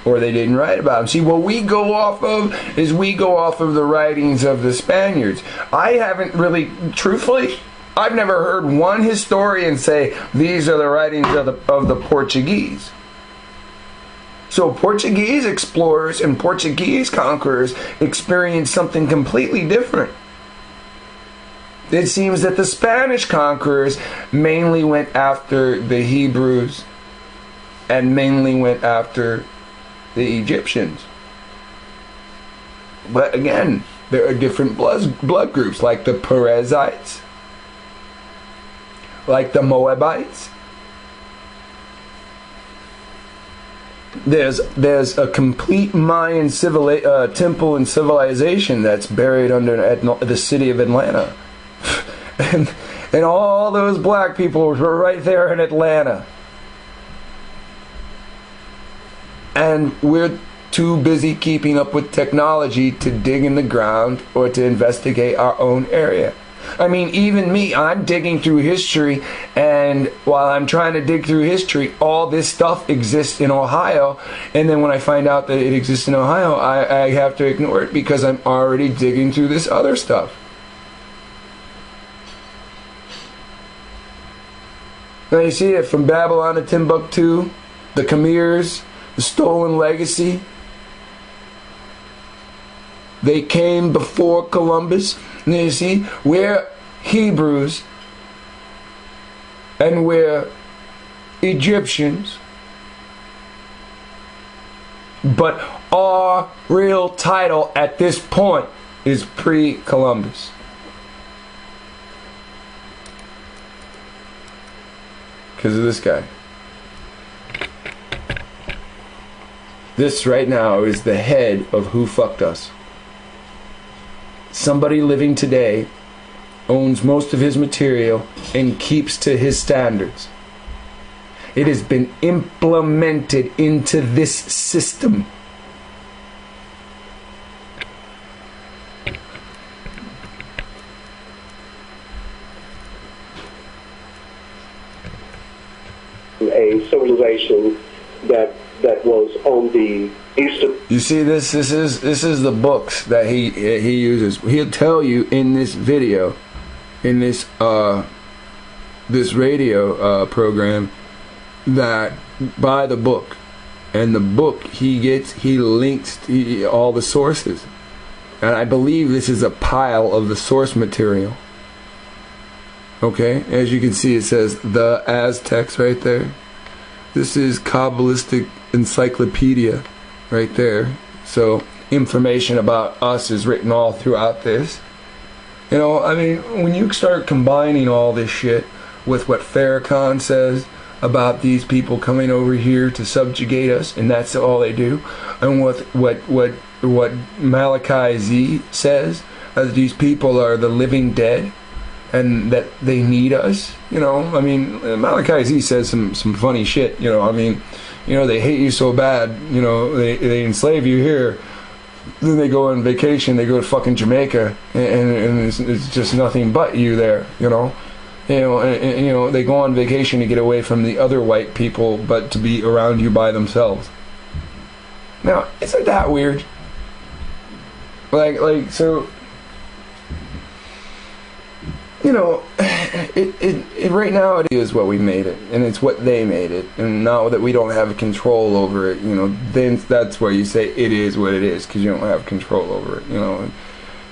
or they didn't write about them. See, what we go off of the writings of the Spaniards. I haven't really, truthfully, I've never heard one historian say these are the writings of the Portuguese. So Portuguese explorers and Portuguese conquerors experienced something completely different. It seems that the Spanish conquerors mainly went after the Hebrews and mainly went after the Egyptians. But again, there are different blood groups, like the Perizzites, like the Moabites. There's a complete Mayan temple and civilization that's buried under the city of Atlanta. And all those black people were right there in Atlanta. And we're too busy keeping up with technology to dig in the ground or to investigate our own area. I mean, even me, I'm digging through history, and while I'm trying to dig through history, all this stuff exists in Ohio, and then when I find out that it exists in Ohio, I have to ignore it because I'm already digging through this other stuff. Now you see it from Babylon to Timbuktu, the Khmers, the stolen legacy. They came before Columbus. And you see, we're Hebrews and we're Egyptians. But our real title at this point is pre-Columbus. Because of this guy. This right now is the head of who fucked us. Somebody living today owns most of his material and keeps to his standards. It has been implemented into this system. A civilization that was on the eastern. You see, this is the books that he uses. He'll tell you in this video, in this this radio program, that by the book, and the book he links all the sources, and I believe this is a pile of the source material. Okay, as you can see, it says the Aztecs right there. This is Kabbalistic encyclopedia right there. So information about us is written all throughout this. You know, I mean, when you start combining all this shit with what Farrakhan says about these people coming over here to subjugate us, and that's all they do, and what Malachi Z says, as these people are the living dead, and that they need us, you know, I mean, Malachi Z says some funny shit, you know, I mean, you know, they hate you so bad, you know, they enslave you here then they go on vacation, they go to fucking Jamaica, and it's just nothing but you there, you know. And they go on vacation to get away from the other white people, but to be around you by themselves. Now, isn't that weird? Like so, it right now it is what we made it, and it's what they made it, and now that we don't have control over it, then that's where you say it is what it is, because you don't have control over it,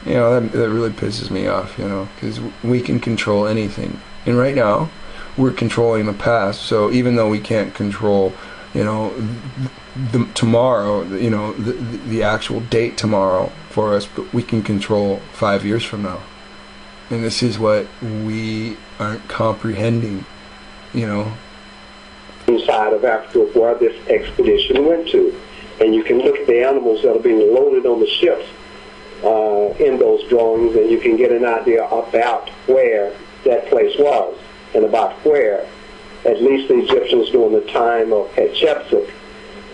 that really pisses me off, because we can control anything, and right now we're controlling the past. So even though we can't control, the tomorrow, the actual date tomorrow for us, but we can control 5 years from now. And this is what we aren't comprehending, Inside of Africa where this expedition went to. And you can look at the animals that are being loaded on the ships in those drawings, and you can get an idea about where that place was and about where, at least the Egyptians during the time of Hatshepsut,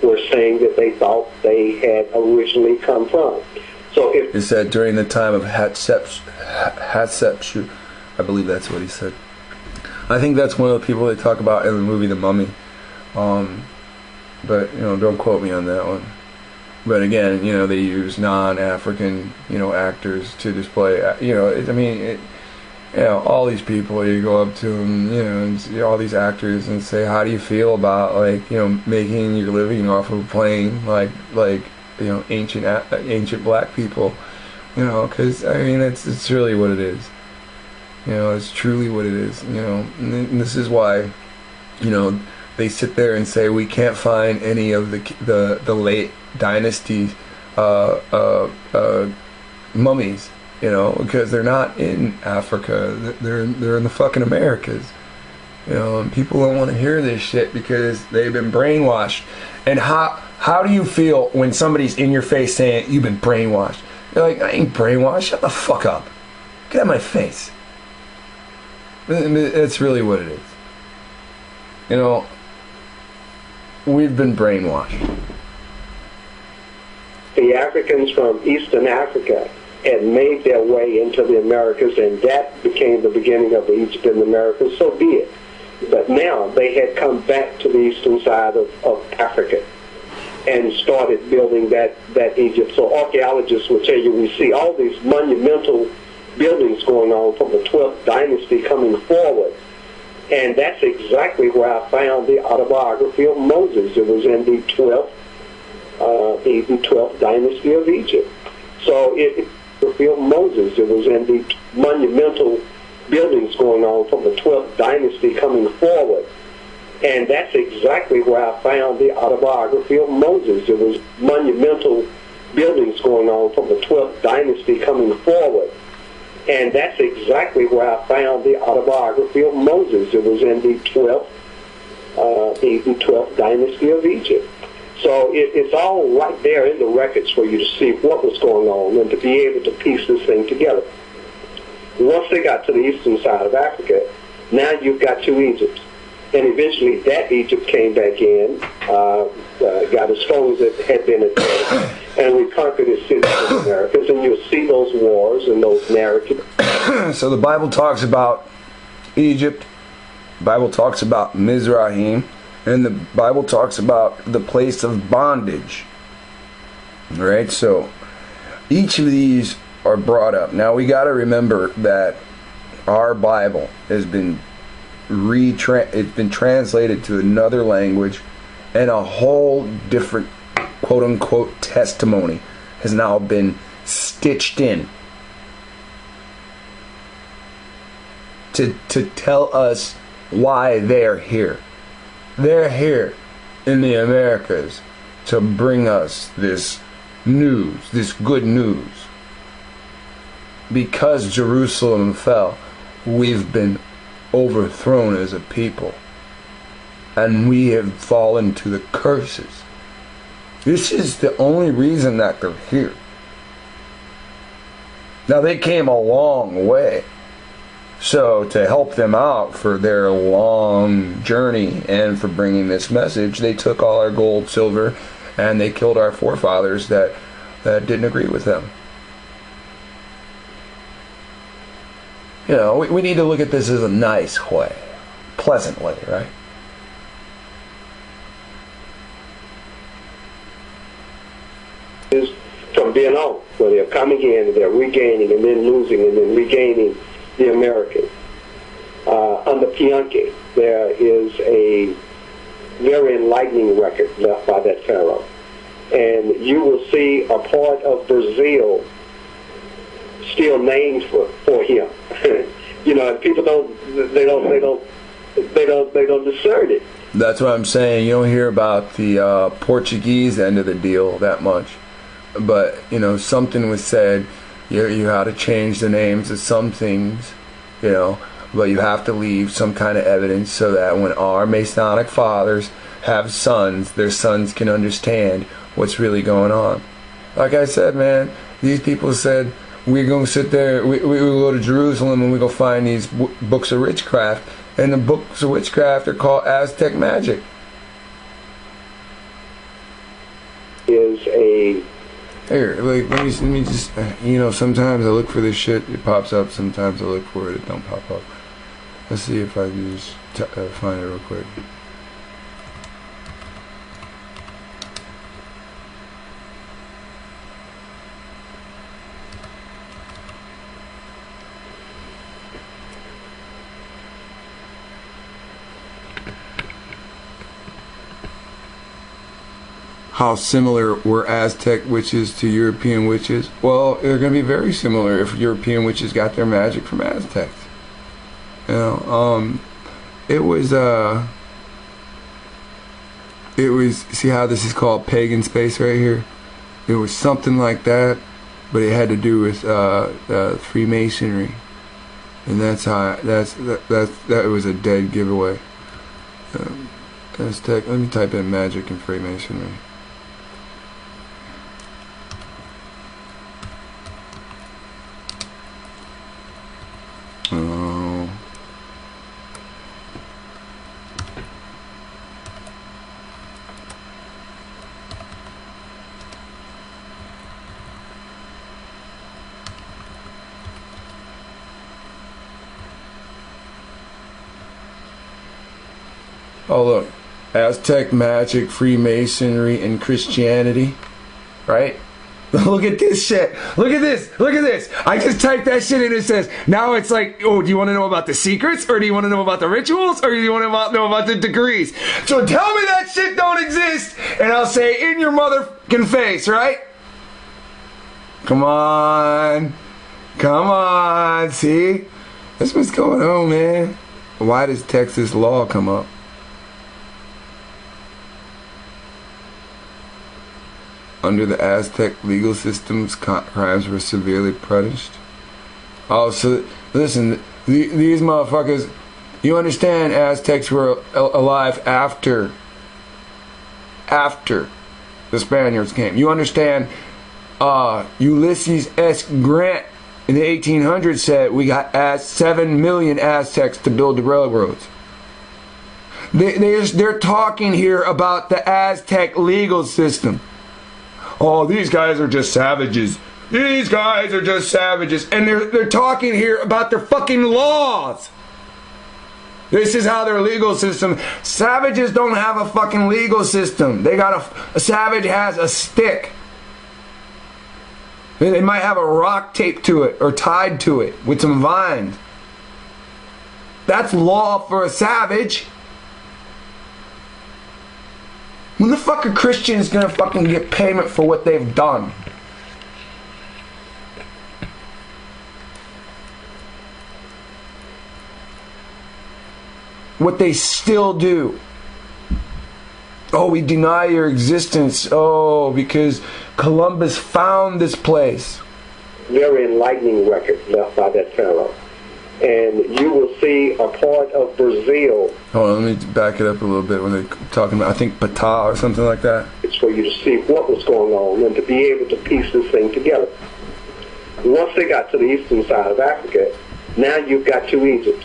were saying that they thought they had originally come from. So if he said during the time of Hatshepsut, I believe that's what he said. I think that's one of the people they talk about in the movie The Mummy. But don't quote me on that one. But again, they use non-African, actors to display. All these people, you go up to them, and all these actors, and say, how do you feel about making your living off of playing like ancient black people, because it's really what it is. It's truly what it is. And this is why, they sit there and say we can't find any of the late dynasty mummies, because they're not in Africa. They're in the fucking Americas. And people don't want to hear this shit because they've been brainwashed. And how do you feel when somebody's in your face saying you've been brainwashed? You're like, I ain't brainwashed. Shut the fuck up. Get out of my face. It's really what it is. We've been brainwashed. the Africans from Eastern Africa had made their way into the Americas, and that became the beginning of the Egypt in the Americas, so be it. But now they had come back to the eastern side of Africa and started building that Egypt. So archaeologists will tell you we see all these monumental buildings going on from the 12th dynasty coming forward. And that's exactly where I found the autobiography of Moses. It was in the 12th dynasty of Egypt. So it of Moses. It was in the monumental buildings going on from the 12th dynasty coming forward. And that's exactly where I found the autobiography of Moses. It was monumental buildings going on from the 12th dynasty coming forward. And that's exactly where I found the autobiography of Moses. It was in the 12th dynasty of Egypt. So it's all right there in the records for you to see what was going on and to be able to piece this thing together. Once they got to the eastern side of Africa, now you've got two Egypts. And eventually that Egypt came back in, got as strong as it had been at first, and we conquered its cities in the Americas, and you'll see those wars and those narratives. So the Bible talks about Egypt, the Bible talks about Mizraim, and the Bible talks about the place of bondage. Alright, so each of these are brought up. Now we got to remember that our Bible has been it's been translated to another language, and a whole different quote-unquote testimony has now been stitched in to tell us why they're here. They're here in the Americas to bring us this news, this good news. Because Jerusalem fell, we've been overthrown as a people, and we have fallen to the curses. This is the only reason that they're here. Now they came a long way, so to help them out for their long journey and for bringing this message, they took all our gold, silver, and they killed our forefathers that that didn't agree with them. You know, we need to look at this as a nice way, pleasant way, right? Is from being on, where they're coming in and they're regaining and then losing and then regaining the American. Under Pianke, there is a very enlightening record left by that pharaoh. And you will see a part of Brazil still named for him. You know, and people don't discern it. That's what I'm saying. You don't hear about the Portuguese end of the deal that much. But, you know, something was said, you had to change the names of some things, you know, but you have to leave some kind of evidence so that when our Masonic fathers have sons, their sons can understand what's really going on. Like I said, man, these people said, we're going to sit there, we go to Jerusalem and we go find these books of witchcraft, and the books of witchcraft are called Aztec magic. Is a... Here, like, let me just, you know, sometimes I look for this shit, it pops up, sometimes I look for it, it don't pop up. Let's see if I can just find it real quick. How similar were Aztec witches to European witches? Well, they're going to be very similar if European witches got their magic from Aztecs. You know, it was, see how this is called pagan space right here? It was something like that, but it had to do with Freemasonry. And that's how, that was a dead giveaway. Aztec, let me type in magic and Freemasonry. Oh look, Aztec magic, Freemasonry, and Christianity, right? Look at this shit. Look at this. Look at this. I just typed that shit in and it says, now it's like, oh, do you want to know about the secrets? Or do you want to know about the rituals? Or do you want to know about the degrees? So tell me that shit don't exist, and I'll say, in your motherfucking face, right? Come on. Come on. See? That's what's going on, man. Why does Texas law come up? Under the Aztec legal systems, crimes were severely punished. Oh, so listen, these motherfuckers, you understand Aztecs were alive after the Spaniards came. You understand Ulysses S. Grant in the 1800s said we got 7 million Aztecs to build the railroads. They're talking here about the Aztec legal system. Oh, these guys are just savages. These guys are just savages. And they're talking here about their fucking laws. This is how their legal system. Savages don't have a fucking legal system. They got a savage has a stick. They might have a rock taped to it or tied to it with some vines. That's law for a savage. When the fuck are Christians gonna fucking get payment for what they've done? What they still do. Oh, we deny your existence. Oh, because Columbus found this place. Very enlightening record left by that pharaoh. And you will see a part of Brazil. Hold on, let me back it up a little bit when they're talking about, I think, Ptah or something like that. It's for you to see what was going on and to be able to piece this thing together. Once they got to the eastern side of Africa, now you've got two Egypts.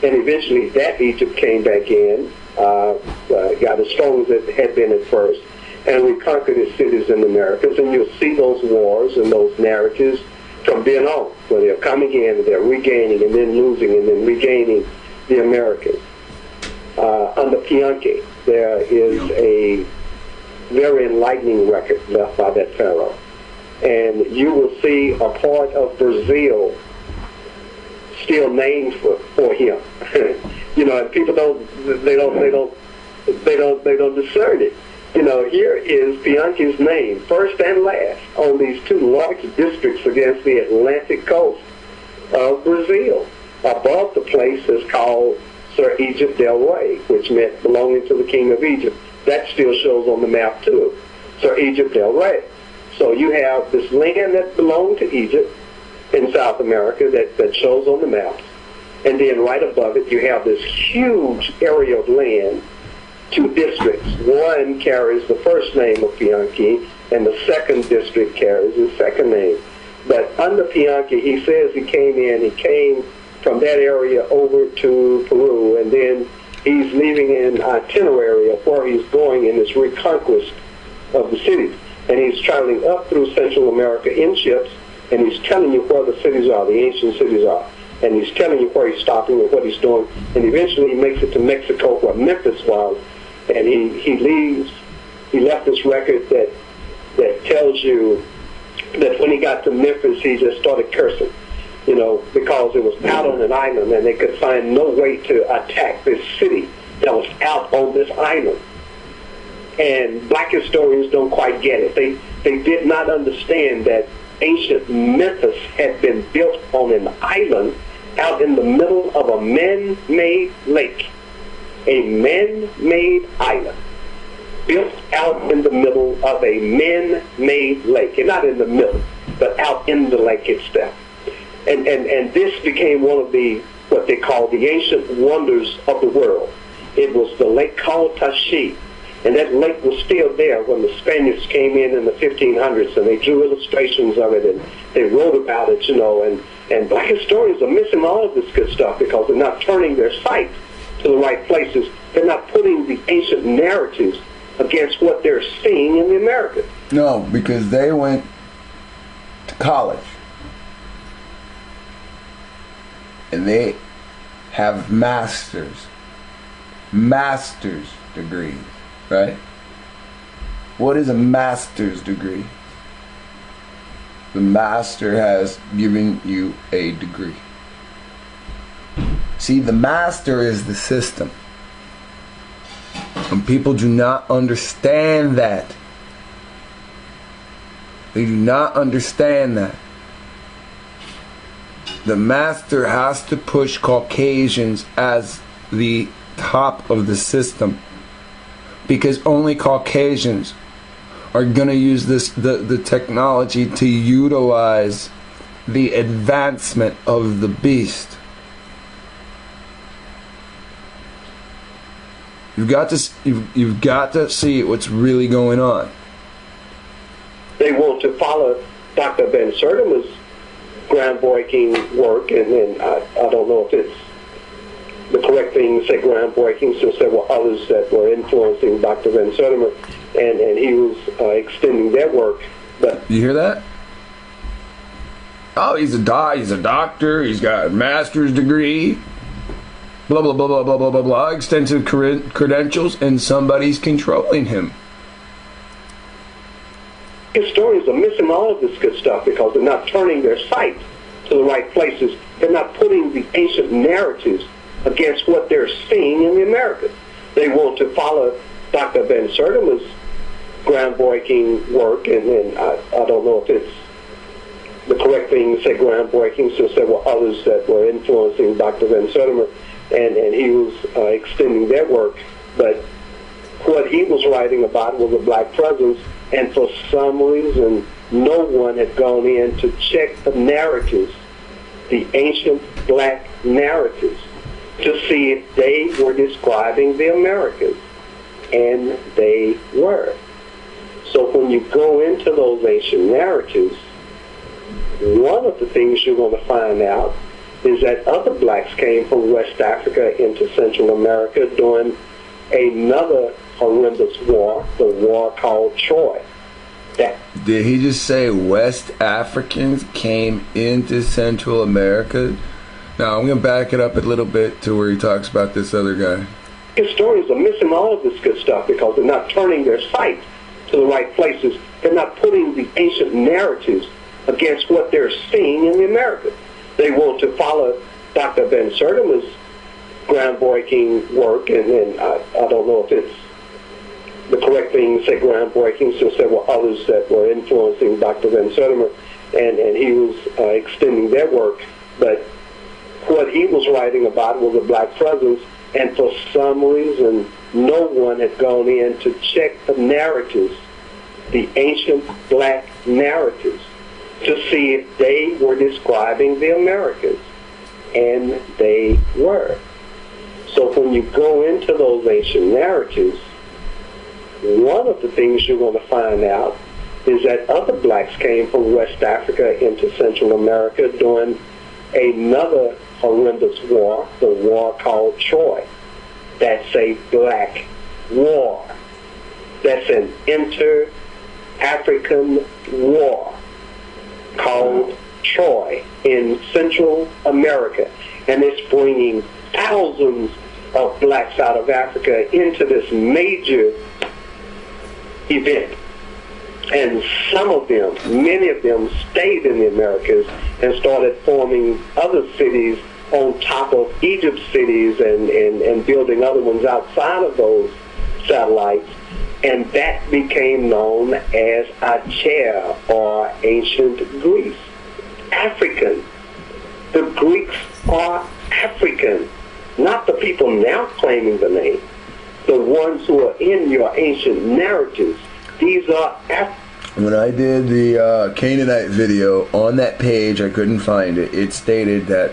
And eventually that Egypt came back in, got as strong as it had been at first. and reconquered its cities in the Americas. And you'll see those wars and those narratives from then on, where they're coming in and they're regaining and then losing and then regaining the Americas. Under Pianchi, there is a very enlightening record left by that pharaoh. And you will see a part of Brazil still named for him. You know, and people don't discern it. You know, here is Pianchi's name, first and last, on these two large districts against the Atlantic coast of Brazil. Above the place is called Sir Egypt del Rey, which meant belonging to the king of Egypt. That still shows on the map too, Sir Egypt del Rey. So you have this land that belonged to Egypt in South America that shows on the maps. And then right above it, you have this huge area of land, two districts. One carries the first name of Pianchi, and the second district carries his second name. But under Pianchi, he says he came from that area over to Peru, and then he's leaving an itinerary of where he's going in this reconquest of the cities. And he's traveling up through Central America in ships, and he's telling you where the cities are, the ancient cities are. And he's telling you where he's stopping and what he's doing. And eventually he makes it to Mexico, where Memphis was. And he left this record that tells you that when he got to Memphis, he just started cursing, you know, because it was out on an island and they could find no way to attack this city that was out on this island. And black historians don't quite get it. They did not understand that ancient Memphis had been built on an island out in the middle of a man-made lake. A man-made island built out in the middle of a man-made lake. And not in the middle, but out in the lake itself. And this became one of what they call the ancient wonders of the world. It was the lake called Tashi. And that lake was still there when the Spaniards came in the 1500s, and they drew illustrations of it, and they wrote about it, you know, and black historians are missing all of this good stuff because they're not turning their sight to the right places. They're not putting the ancient narratives against what they're seeing in the Americas. No, because they went to college, and they have master's degrees. Right? What is a master's degree? The master has given you a degree. See, the master is the system. And people do not understand that. They do not understand that. The master has to push Caucasians as the top of the system. Because only Caucasians are going to use the technology to utilize the advancement of the beast. You've got to see what's really going on. They want to follow Dr. Ben Sertima's groundbreaking work, and I don't know if it's the correct thing to say groundbreaking, since there were others that were influencing Dr. Ben Sertima, and he was extending their work. But you hear that? Oh, he's a doctor. He's got a master's degree. Blah blah blah blah blah blah blah blah. Extensive credentials, and somebody's controlling him. Historians are missing all of this good stuff because they're not turning their sight to the right places. They're not putting the ancient narratives against what they're seeing in the Americas. They want to follow Dr. Ben Sertima's groundbreaking work, and I don't know if it's the correct thing to say groundbreaking, since there were others that were influencing Dr. Ben Sertima, and he was extending their work. But what he was writing about was a black presence, and for some reason, no one had gone in to check the narratives, the ancient black narratives, to see if they were describing the Americas. And they were. So when you go into those ancient narratives, one of the things you're going to find out is that other blacks came from West Africa into Central America during another horrendous war, the war called Troy. Did he just say West Africans came into Central America? Now, I'm going to back it up a little bit to where he talks about this other guy. Historians are missing all of this good stuff because they're not turning their sight to the right places. They're not putting the ancient narratives against what they're seeing in the Americas. They want to follow Dr. Van Sertima's groundbreaking work, and I don't know if it's the correct thing to say groundbreaking, since there were others that were influencing Dr. Van Sertima, and he was extending their work. But what he was writing about was a black presence, and for some reason, no one had gone in to check the narratives, the ancient black narratives, to see if they were describing the Americas. And they were. So when you go into those ancient narratives, one of the things you're going to find out is that other blacks came from West Africa into Central America during another horrendous war, the war called Troy. That's a black war. That's an inter-African war called Troy in Central America. And it's bringing thousands of blacks out of Africa into this major event. And some of them, many of them, stayed in the Americas and started forming other cities on top of Egypt's cities and building other ones outside of those satellites. And that became known as Achaea, or ancient Greece. African. The Greeks are African, not the people now claiming the name. The ones who are in your ancient narratives, these are African. When I did the Canaanite video, on that page, I couldn't find it. It stated that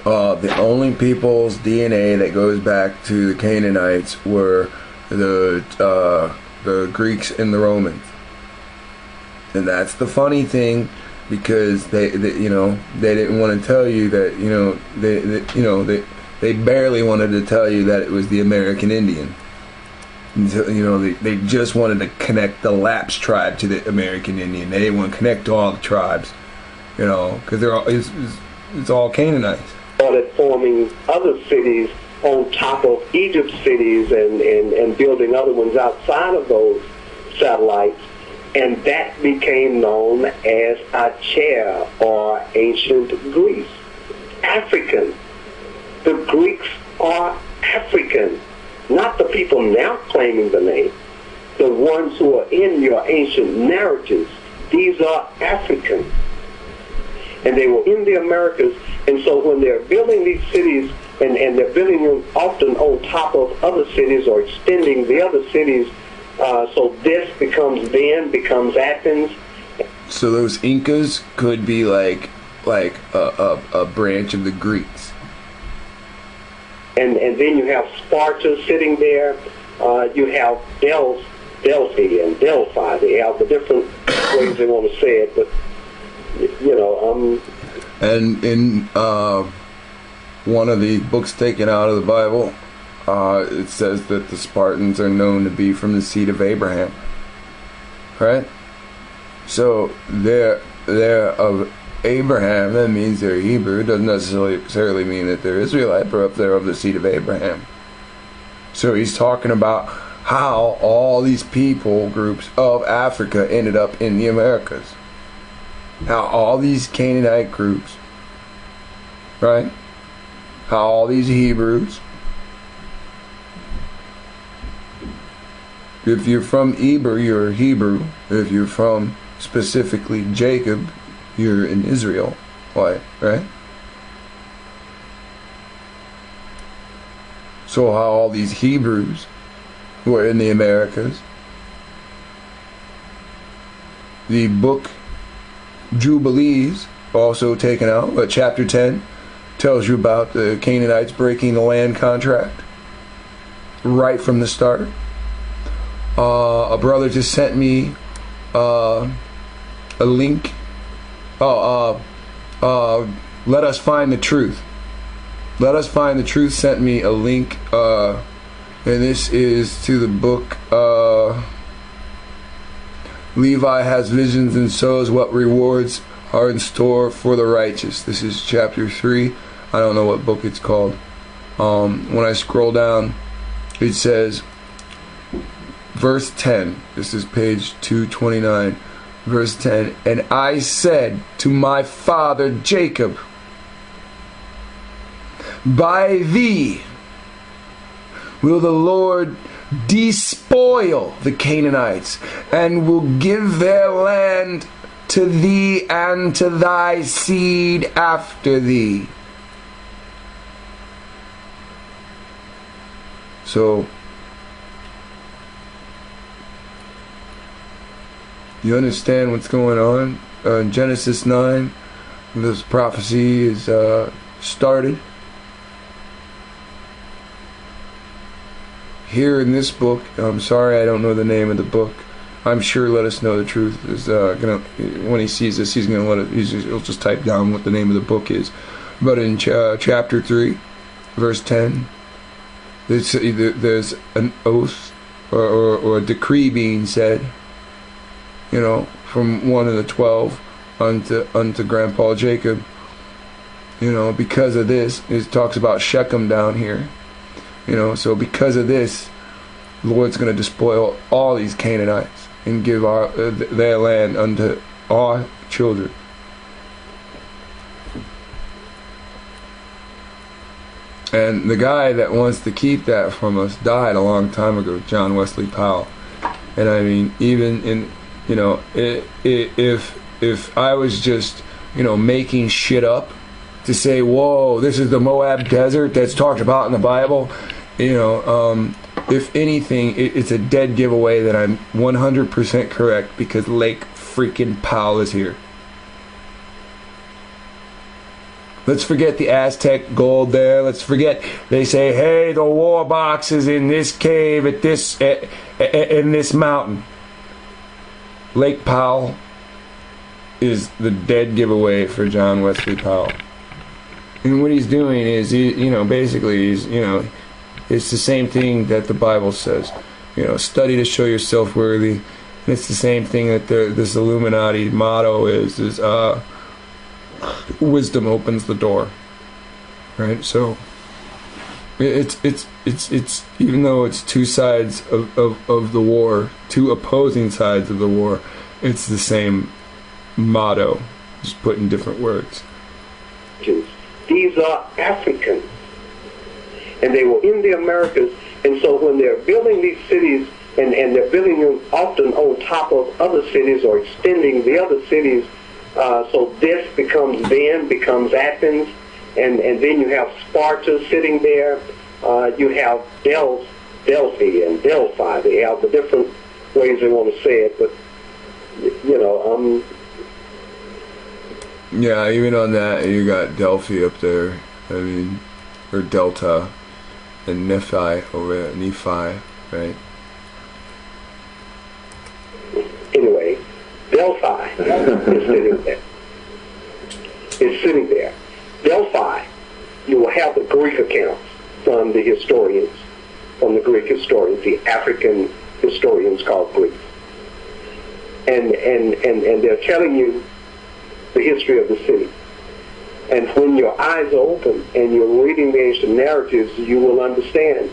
the only people's DNA that goes back to the Canaanites were the Greeks and the Romans. And that's the funny thing, because they didn't want to tell you that, they barely wanted to tell you that it was the American Indian. And so, they just wanted to connect the Lapps tribe to the American Indian. They didn't want to connect all the tribes, because it's all Canaanites. Started forming other cities on top of Egypt's cities and building other ones outside of those satellites. And that became known as Achaea, or ancient Greece. African. The Greeks are African, not the people now claiming the name. The ones who are in your ancient narratives, these are African. And they were in the Americas, and so when they're building these cities, and they're building them often on top of other cities or extending the other cities, so this becomes Athens. So those Incas could be like a branch of the Greeks. And then you have Sparta sitting there. You have Delphi and Delphi. They have the different ways they want to say it, but And in one of the books taken out of the Bible, it says that the Spartans are known to be from the seed of Abraham. Right? So they're of Abraham. That means they're Hebrew. It doesn't necessarily mean that they're Israelite, but up there of the seed of Abraham. So he's talking about how all these people groups of Africa ended up in the Americas. How all these Canaanite groups, right? How all these Hebrews. If you're from Eber, you're a Hebrew. If you're from specifically Jacob, you're in Israel. Why, right? So how all these Hebrews who are in the Americas, the book Jubilees, also taken out, but chapter 10 tells you about the Canaanites breaking the land contract right from the start. A brother just sent me a link. Let Us Find the Truth. Let Us Find the Truth sent me a link And this is to the book, Levi has visions and shows what rewards are in store for the righteous. This is chapter 3. I don't know what book it's called. When I scroll down, it says, verse 10. This is page 229. Verse 10. And I said to my father Jacob, by thee will the Lord despoil the Canaanites, and will give their land to thee and to thy seed after thee. So, you understand what's going on? In Genesis 9, this prophecy is started. Here in this book, I'm sorry I don't know the name of the book. I'm sure Let Us Know the Truth is gonna, when he sees this, he's gonna he'll just type down what the name of the book is. But in chapter 3, verse 10, there's an oath or a decree being said, from one of the 12 unto Grandpa Jacob. Because of this, it talks about Shechem down here. So because of this, the Lord's going to despoil all these Canaanites and give their land unto our children. And the guy that wants to keep that from us died a long time ago, John Wesley Powell. And I mean, even in, if I was just, making shit up to say, whoa, this is the Moab desert that's talked about in the Bible, if anything, it's a dead giveaway that I'm 100% correct, because Lake freaking Powell is here. Let's forget the Aztec gold there. Let's forget they say, hey, the war box is in this cave in this mountain. Lake Powell is the dead giveaway for John Wesley Powell. And what he's doing is, basically he's, it's the same thing that the Bible says. Study to show yourself worthy. And it's the same thing that this Illuminati motto is wisdom opens the door. Right? So it's even though it's two sides of the war, two opposing sides of the war, it's the same motto, just put in different words. These are Africans, and they were in the Americas. And so when they're building these cities, and they're building them often on top of other cities or extending the other cities, so this becomes Athens, and then you have Sparta sitting there. You have Delphi and Delphi. They have the different ways they want to say it, but yeah, even on that, you got Delphi up there. I mean, or Delta, and Nephi over there, Nephi, right? Anyway, Delphi is sitting there. It's sitting there. Delphi, you will have the Greek accounts from the historians, the African historians called Greeks. And they're telling you the history of the city. And when your eyes are open and you're reading the ancient narratives, you will understand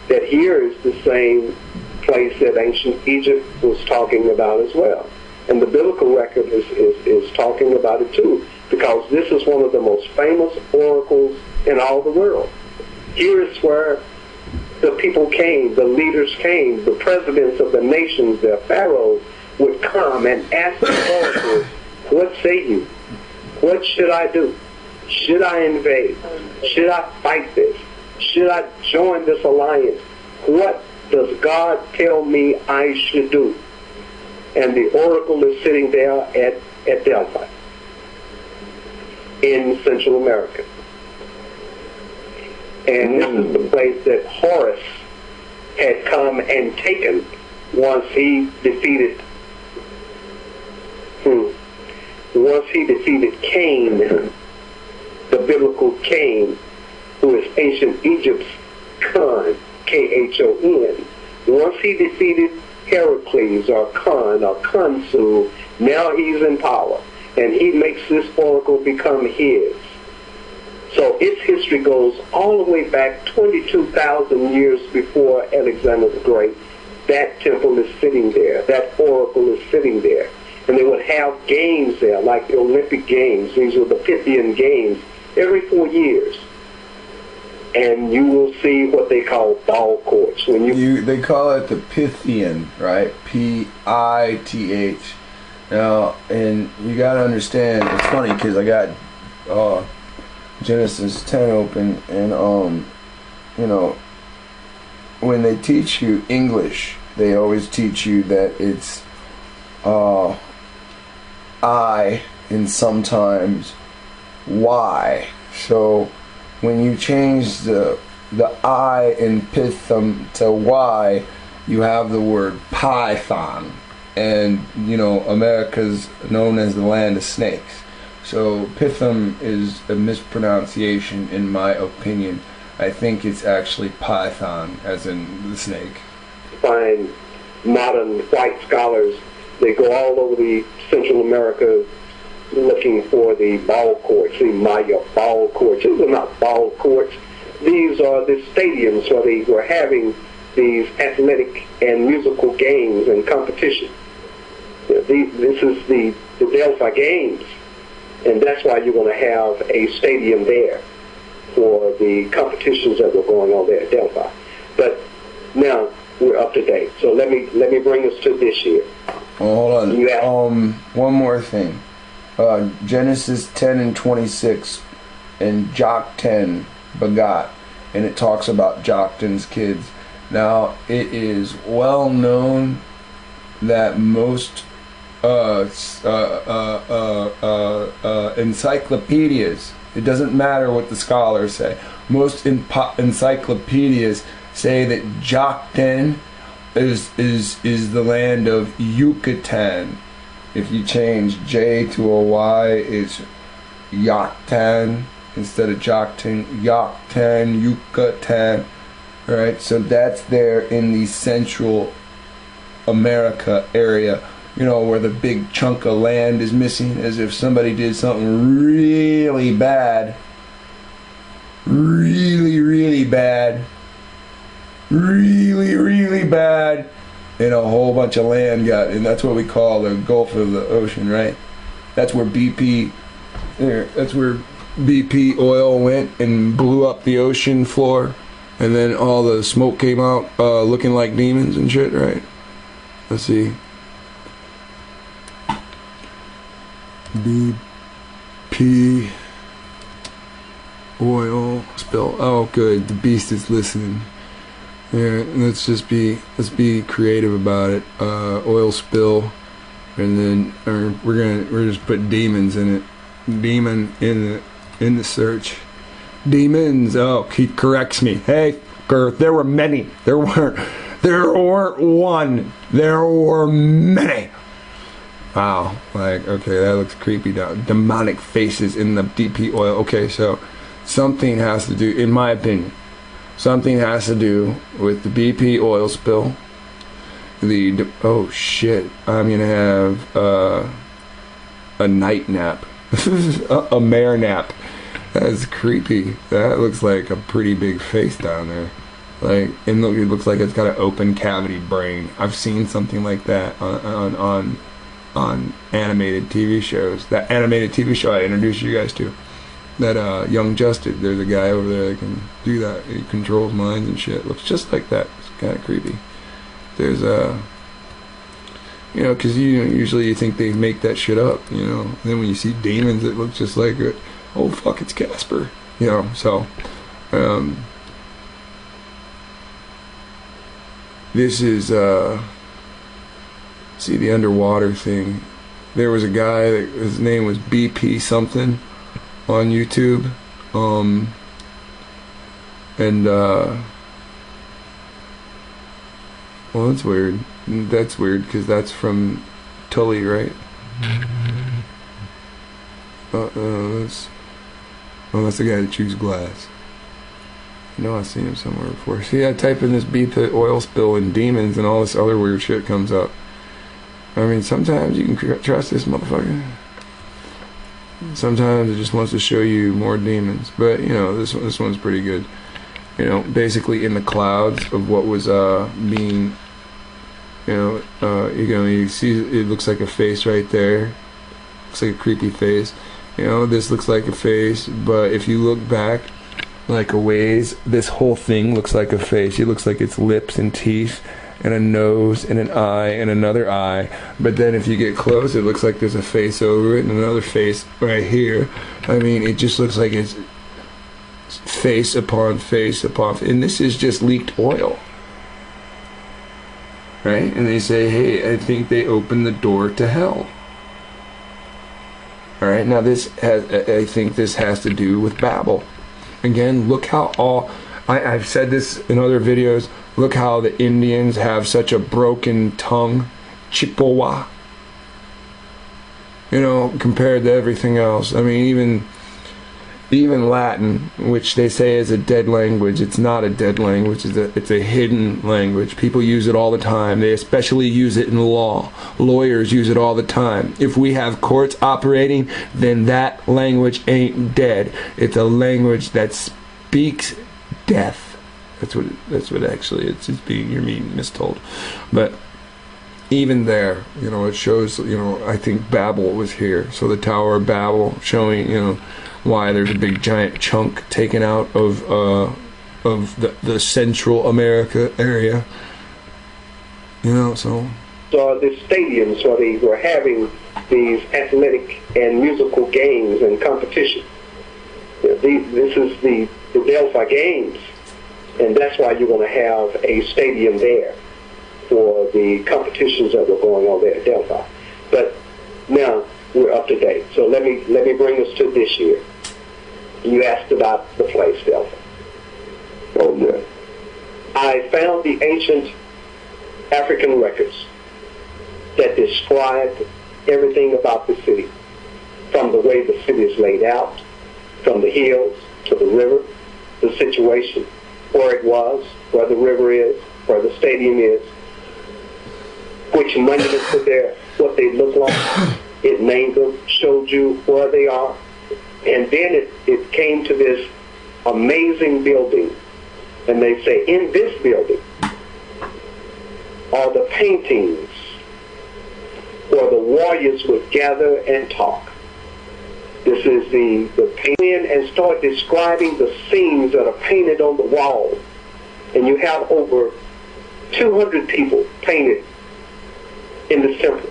that here is the same place that ancient Egypt was talking about as well. And the biblical record is talking about it too, because this is one of the most famous oracles in all the world. Here is where the people came, the leaders came, the presidents of the nations, their pharaohs, would come and ask the oracles, what say you? What should I do? Should I invade? Should I fight this? Should I join this alliance? What does God tell me I should do? And the oracle is sitting there at Delphi in Central America. And this is the place that Horace had come and taken once he defeated Cain, the biblical Cain, who is ancient Egypt's son, Khon. Once he defeated Heracles or Khan or Khonsu, now he's in power, and he makes this oracle become his. So its history goes all the way back 22,000 years before Alexander the Great. That temple is sitting there. That oracle is sitting there. And they would have games there, like the Olympic Games. These are the Pythian Games, every 4 years. And you will see what they call ball courts. They call it the Pythian, right? P-I-T-H. Now, and you got to understand, it's funny because I got Genesis 10 open, and when they teach you English, they always teach you that it's I and sometimes Y. So when you change the I in Python to Y, you have the word python. And, America's known as the land of snakes. So Python is a mispronunciation in my opinion. I think it's actually python, as in the snake. Find modern white scholars, they go all over the Central America looking for the ball courts, the Maya ball courts. These are not ball courts. These are the stadiums where they were having these athletic and musical games and competition. This is the Delphi Games, and that's why you're going to have a stadium there for the competitions that were going on there at Delphi. But now we're up to date. So let me bring us to this year. Well, hold on. One more thing. Genesis 10 and 26 and Jock 10 begot, and it talks about Joktan's kids. Now, it is well known that most encyclopedias, it doesn't matter what the scholars say, most encyclopedias say that Joktan is the land of Yucatan. If you change J to a Y, it's Yoktan instead of Joktan. Yoktan, Yucatan. Alright, so that's there in the Central America area, where the big chunk of land is missing, as if somebody did something really bad. Really bad. Really bad. And a whole bunch of land and that's what we call the Gulf of the Ocean, right? That's where BP oil went and blew up the ocean floor, and then all the smoke came out looking like demons and shit, right? Let's see. BP oil spill. Oh, good. The beast is listening. Yeah, let's be creative about it. Oil spill, and then we're just put demons in it. Demon in the search. Demons. Oh, he corrects me. Hey, there were many. There weren't one. There were many. Wow. Okay, that looks creepy. Demonic faces in the DP oil. Okay, so something has to do, in my opinion. Something has to do with the BP oil spill. Oh shit! I'm gonna have a night nap, a mare nap. That's creepy. That looks like a pretty big face down there. It looks like it's got an open cavity brain. I've seen something like that on animated TV shows. That animated TV show I introduced you guys to. That Young Justice, there's a guy over there that can do that. He controls minds and shit. Looks just like that. It's kind of creepy. There's because usually you think they make that shit up, And then when you see demons, it looks just like it. Oh fuck, it's Casper, So, this is see the underwater thing. There was a guy that his name was BP something on YouTube, well, that's weird. That's weird because that's from Tully, right? That's the guy that chews glass. No, I've seen him somewhere before. See, I type in this beat the oil spill and demons and all this other weird shit comes up. I mean, sometimes you can trust this motherfucker. Sometimes it just wants to show you more demons. But, you know, this one's pretty good. You know, basically in the clouds of what was being, you see it looks like a face right there. Looks like a creepy face. You know, this looks like a face, but if you look back like a ways, this whole thing looks like a face. It looks like it's lips and teeth and a nose and an eye and another eye. But then if you get close, it looks like there's a face over it and another face right here. I mean, it just looks like it's face upon face upon, and this is just leaked oil. Right? And they say, hey, I think they opened the door to hell. Alright, now I think this has to do with Babel. Again, look how I've said this in other videos, look how the Indians have such a broken tongue, Chippewa, you know, compared to everything else. I mean, even Latin, which they say is a dead language, it's not a dead language, it's a hidden language. People use it all the time. They especially use it in law. Lawyers use it all the time. If we have courts operating, then that language ain't dead. It's a language that speaks death. That's what actually it's being, you're being mistold. But even there, you know, it shows, you know, I think Babel was here. So the Tower of Babel showing, you know, why there's a big giant chunk taken out of the Central America area. You know, so the stadiums where they were having these athletic and musical games and competitions. This is the Delphi Games, and that's why you're going to have a stadium there for the competitions that were going on there at Delphi. But now we're up to date. So let me bring us to this year. You asked about the place, Delphi. Oh, yeah. I found the ancient African records that described everything about the city, from the way the city is laid out, from the hills to the river, the situation, where it was, where the river is, where the stadium is, which monuments are there, what they look like. It named them, showed you where they are. And then it came to this amazing building. And they say, in this building are the paintings where the warriors would gather and talk. This is the painting, and start describing the scenes that are painted on the wall. And you have over 200 people painted in the temple.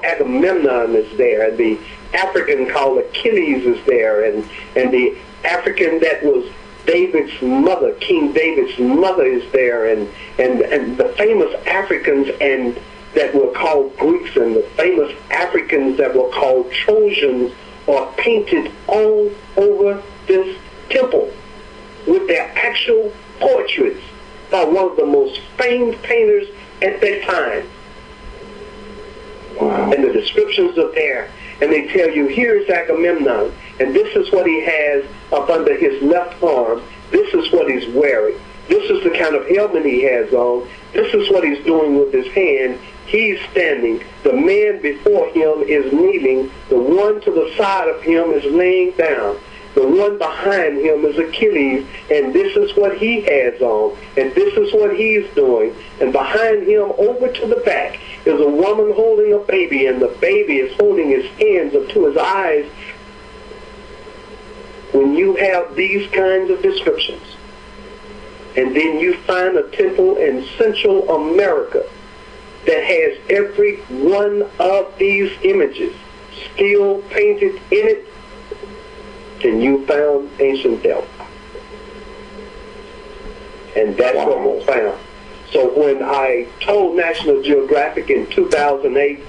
Agamemnon is there, and the African called Achilles is there, and the African that was David's mother, King David's mother, is there, and the famous Africans and that were called Greeks, and the famous Africans that were called Trojans are painted all over this temple with their actual portraits by one of the most famed painters at that time. Wow. And the descriptions are there. And they tell you, here's Agamemnon, and this is what he has up under his left arm. This is what he's wearing. This is the kind of helmet he has on. This is what he's doing with his hand. He's standing. The man before him is kneeling. The one to the side of him is laying down. The one behind him is Achilles, and this is what he has on, and this is what he's doing. And behind him, over to the back, is a woman holding a baby, and the baby is holding his hands up to his eyes. When you have these kinds of descriptions, and then you find a temple in Central America that has every one of these images still painted in it, then you found ancient Delphi. And that's what was found. So when I told National Geographic in 2008,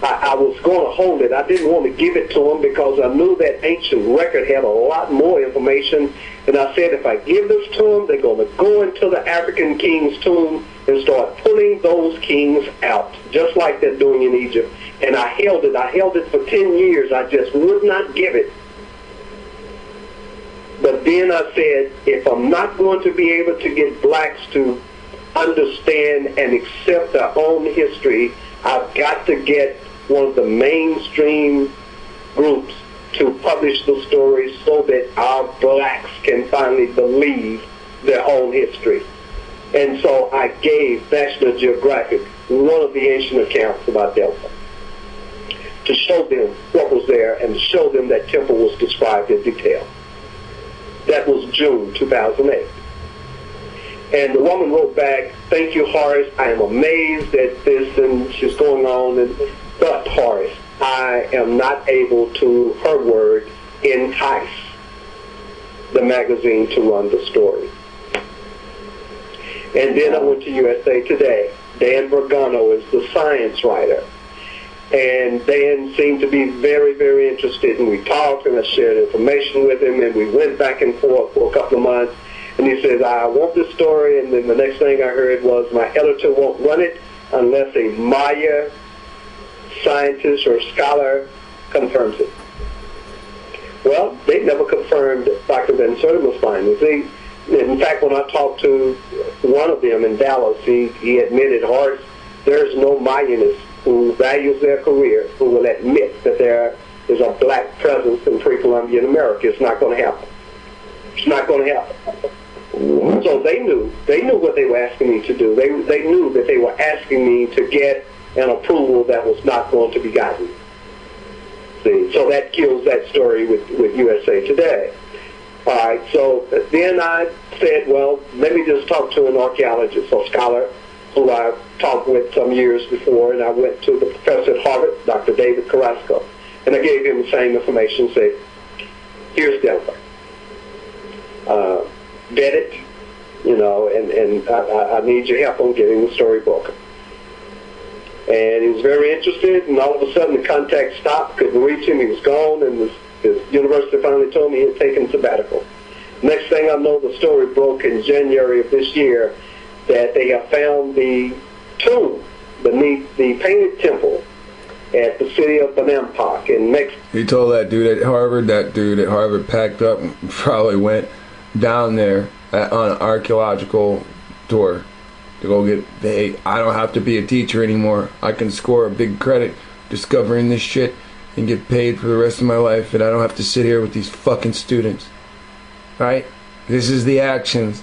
I was going to hold it. I didn't want to give it to them because I knew that ancient record had a lot more information. And I said, if I give this to them, they're going to go into the African king's tomb and start pulling those kings out, just like they're doing in Egypt. And I held it. I held it for 10 years. I just would not give it. But then I said, if I'm not going to be able to get blacks to understand and accept their own history, I've got to get one of the mainstream groups to publish the story so that our blacks can finally believe their own history. And so I gave National Geographic one of the ancient accounts about Delta to show them what was there and to show them that temple was described in detail. That was June 2008. And the woman wrote back, "Thank you, Horace. I am amazed at this," and she's going on. But, Horace, I am not able to, her word, entice the magazine to run the story. And then I went to USA Today. Dan Bergano is the science writer. And Dan seemed to be very, very interested, and we talked, and I shared information with him, and we went back and forth for a couple of months. And he says, "I want this story," and then the next thing I heard was, "My editor won't run it unless a Maya scientist or scholar confirms it." Well, they never confirmed Dr. Van Sertima's findings. In fact, when I talked to one of them in Dallas, he admitted, "Horace, there's no Mayanist who values their career who will admit that there is a black presence in pre-Columbian America. It's not going to happen. It's not going to happen." So they knew what they were asking me to do. They knew that they were asking me to get an approval that was not going to be gotten. See, so that kills that story with USA Today. All right, so then I said, well, let me just talk to an archaeologist or scholar who I talked with some years before, and I went to the professor at Harvard, Dr. David Carrasco, and I gave him the same information, said, "Here's Delta. Vet it, and I need your help on getting the story broken." And he was very interested, and all of a sudden the contact stopped, couldn't reach him, he was gone, and his university finally told me he had taken sabbatical. Next thing I know, the story broke in January of this year that they have found the tomb beneath the painted temple at the city of Bonampak in Mexico. He told that dude at Harvard packed up and probably went down there on an archaeological tour to go get, hey, I don't have to be a teacher anymore. I can score a big credit discovering this shit and get paid for the rest of my life, and I don't have to sit here with these fucking students. Right? This is the actions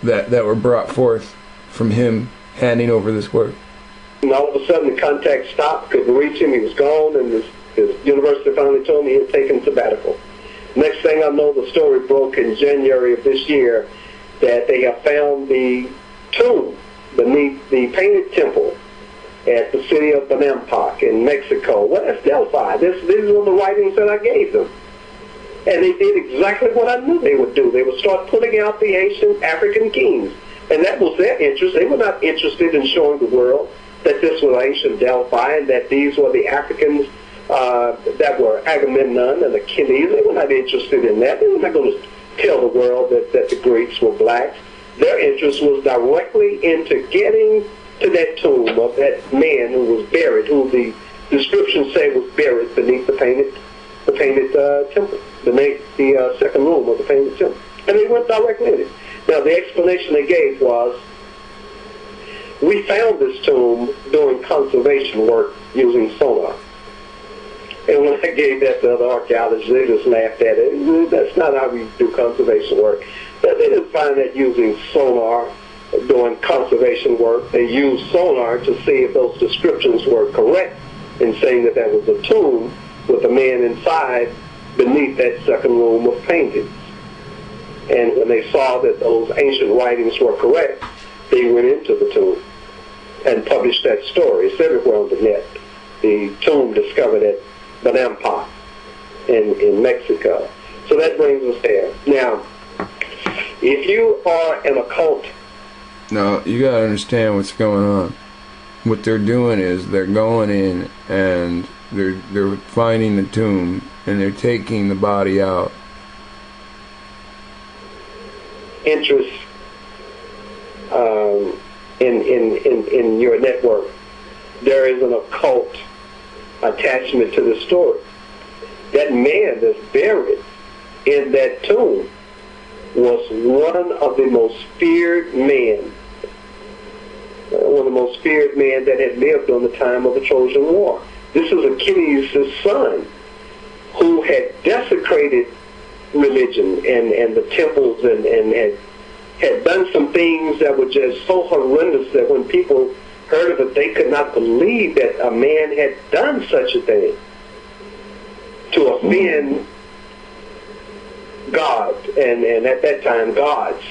that were brought forth from him handing over this work. And all of a sudden the contact stopped, couldn't reach him, he was gone, and his university finally told me he had taken sabbatical. Next thing I know, the story broke in January of this year that they have found the tomb beneath the painted temple at the city of Bonampak in Mexico. Well, that's Delphi. These were the writings that I gave them. And they did exactly what I knew they would do. They would start putting out the ancient African kings. And that was their interest. They were not interested in showing the world that this was ancient Delphi and that these were the Africans that were Agamemnon and Achilles. They were not interested in that. They were not going to tell the world that the Greeks were blacks. Their interest was directly into getting to that tomb of that man who was buried, who the descriptions say was buried beneath the painted temple, beneath the second room of the painted temple. And they went directly in it. Now, the explanation they gave was, we found this tomb doing conservation work using sonar. And when I gave that to other archaeologists, they just laughed at it. That's not how we do conservation work. But they didn't find that using sonar, doing conservation work. They used sonar to see if those descriptions were correct in saying that that was a tomb with a man inside beneath that second room of paintings. And when they saw that those ancient writings were correct, they went into the tomb and published that story. It's everywhere on the net. The tomb discovered at Bonampak in Mexico. So that brings us there. Now, if you are an occult... No, you gotta understand what's going on. What they're doing is they're going in and they're finding the tomb and they're taking the body out. Interest in your network. There is an occult attachment to the story. That man that's buried in that tomb was one of the most feared men, one of the most feared men that had lived during the time of the Trojan War. This was Achilles' son, who had desecrated religion and the temples and had done some things that were just so horrendous that when people heard of it, they could not believe that a man had done such a thing to offend God, and at that time gods.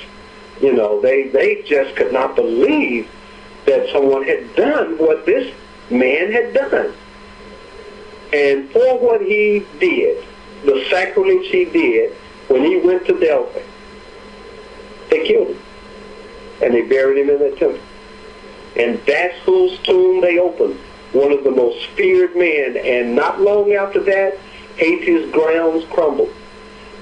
You know, they just could not believe that someone had done what this man had done. And for what he did, the sacrilege he did, when he went to Delphi, they killed him. And they buried him in that temple. And that's whose tomb they opened. One of the most feared men. And not long after that, Haiti's grounds crumbled.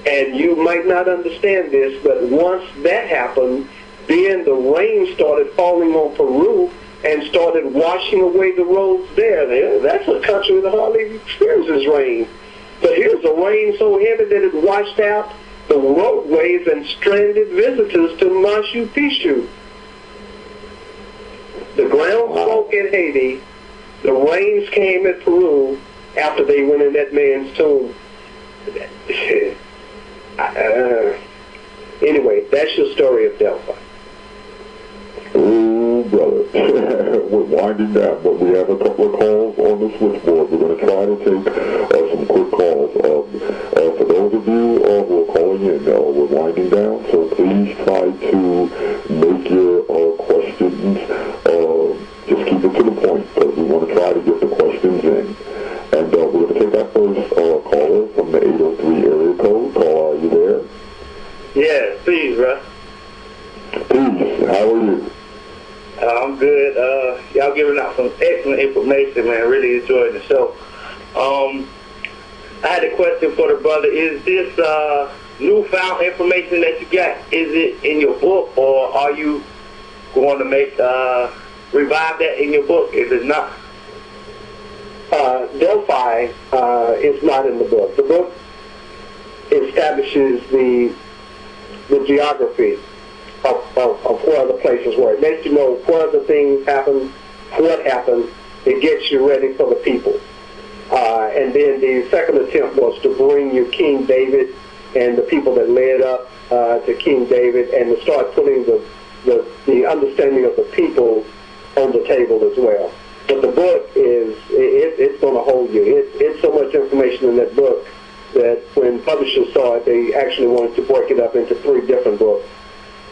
And you might not understand this, but once that happened, then the rain started falling on Peru and started washing away the roads there. That's a country that hardly experiences rain. But here's a rain so heavy that it washed out the roadways and stranded visitors to Machu Picchu. The ground broke in Haiti. The rains came at Peru after they went in that man's tomb. Anyway, that's your story of Delphi. Oh, brother. We're winding down, but we have a couple of calls on the switchboard. We're going to try to take some quick calls. For those of you who are calling in, we're winding down, so please try to make your questions, just keep it to the point, because we want to try to get the questions in. And we're going to take our first caller from the 803 area code. Caller, are you there? Yeah, peace, bro. Peace. How are you? I'm good. Y'all giving out some excellent information, man. Really enjoying the show. I had a question for the brother. Is this newfound information that you got, is it in your book, or are you going to make revive that in your book? Is it not? Delphi is not in the book. The book establishes the geography of where the places were. It lets you know where the things happened, what happened. It gets you ready for the people. And then the second attempt was to bring you King David and the people that led up to King David, and to start putting the understanding of the people on the table as well. But the book it's going to hold you. It's so much information in that book that when publishers saw it, they actually wanted to break it up into 3 different books.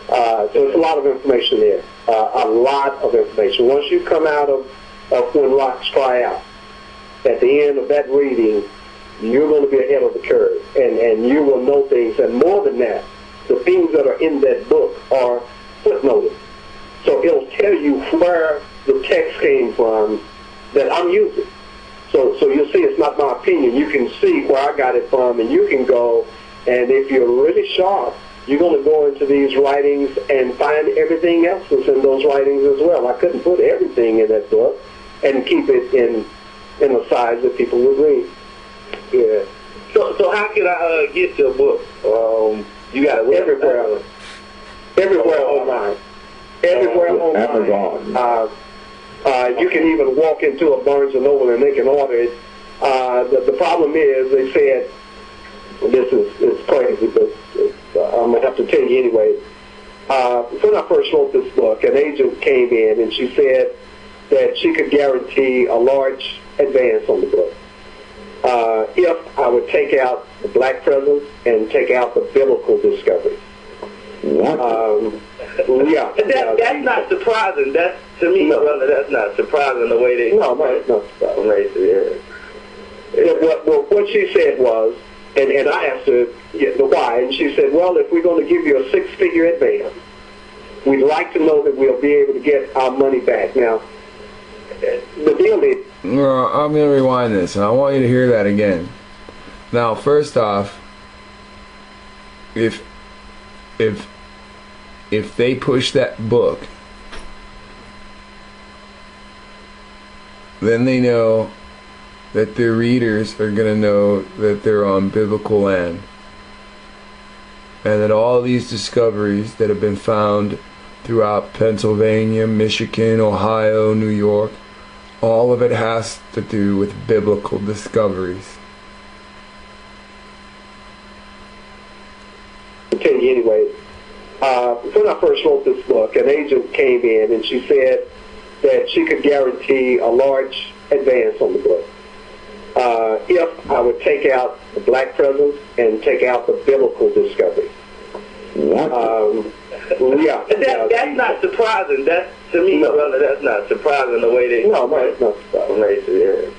So it's a lot of information there, a lot of information. Once you come out of When Rocks Cry Out, at the end of that reading, you're going to be ahead of the curve, and you will know things. And more than that, the things that are in that book are footnoted. So it'll tell you where the text came from that I'm using. So you'll see it's not my opinion. You can see where I got it from, and you can go, and if you're really sharp, you're going to go into these writings and find everything else that's in those writings as well. I couldn't put everything in that book and keep it in a size that people would read. Yeah. So how can I get your book? You got it everywhere online. Everywhere online. Amazon. You can even walk into a Barnes & Noble and they can order it. The problem is, they said, this is crazy, but I'm going to have to tell you anyway. When I first wrote this book, an agent came in and she said that she could guarantee a large advance on the book if I would take out the black presence and take out the biblical discoveries. That's not surprising. That's, to me, brother, that's not surprising the way they... No, it's not surprising. What she said was, and I asked her the why, and she said, well, if we're going to give you a 6-figure advance, we'd like to know that we'll be able to get our money back. Now, the deal is... Well, I'm going to rewind this, and I want you to hear that again. Now, first off, if they push that book, then they know that their readers are going to know that they're on biblical land. and that all these discoveries that have been found throughout Pennsylvania, Michigan, Ohio, New York, all of it has to do with biblical discoveries. I'll tell you anyway, when I first wrote this book, an agent came in and she said that she could guarantee a large advance on the book if I would take out the black presence and take out the biblical discovery. Yeah. That's not surprising. That's, to me, brother, that's not surprising the way they... No, it's not surprising.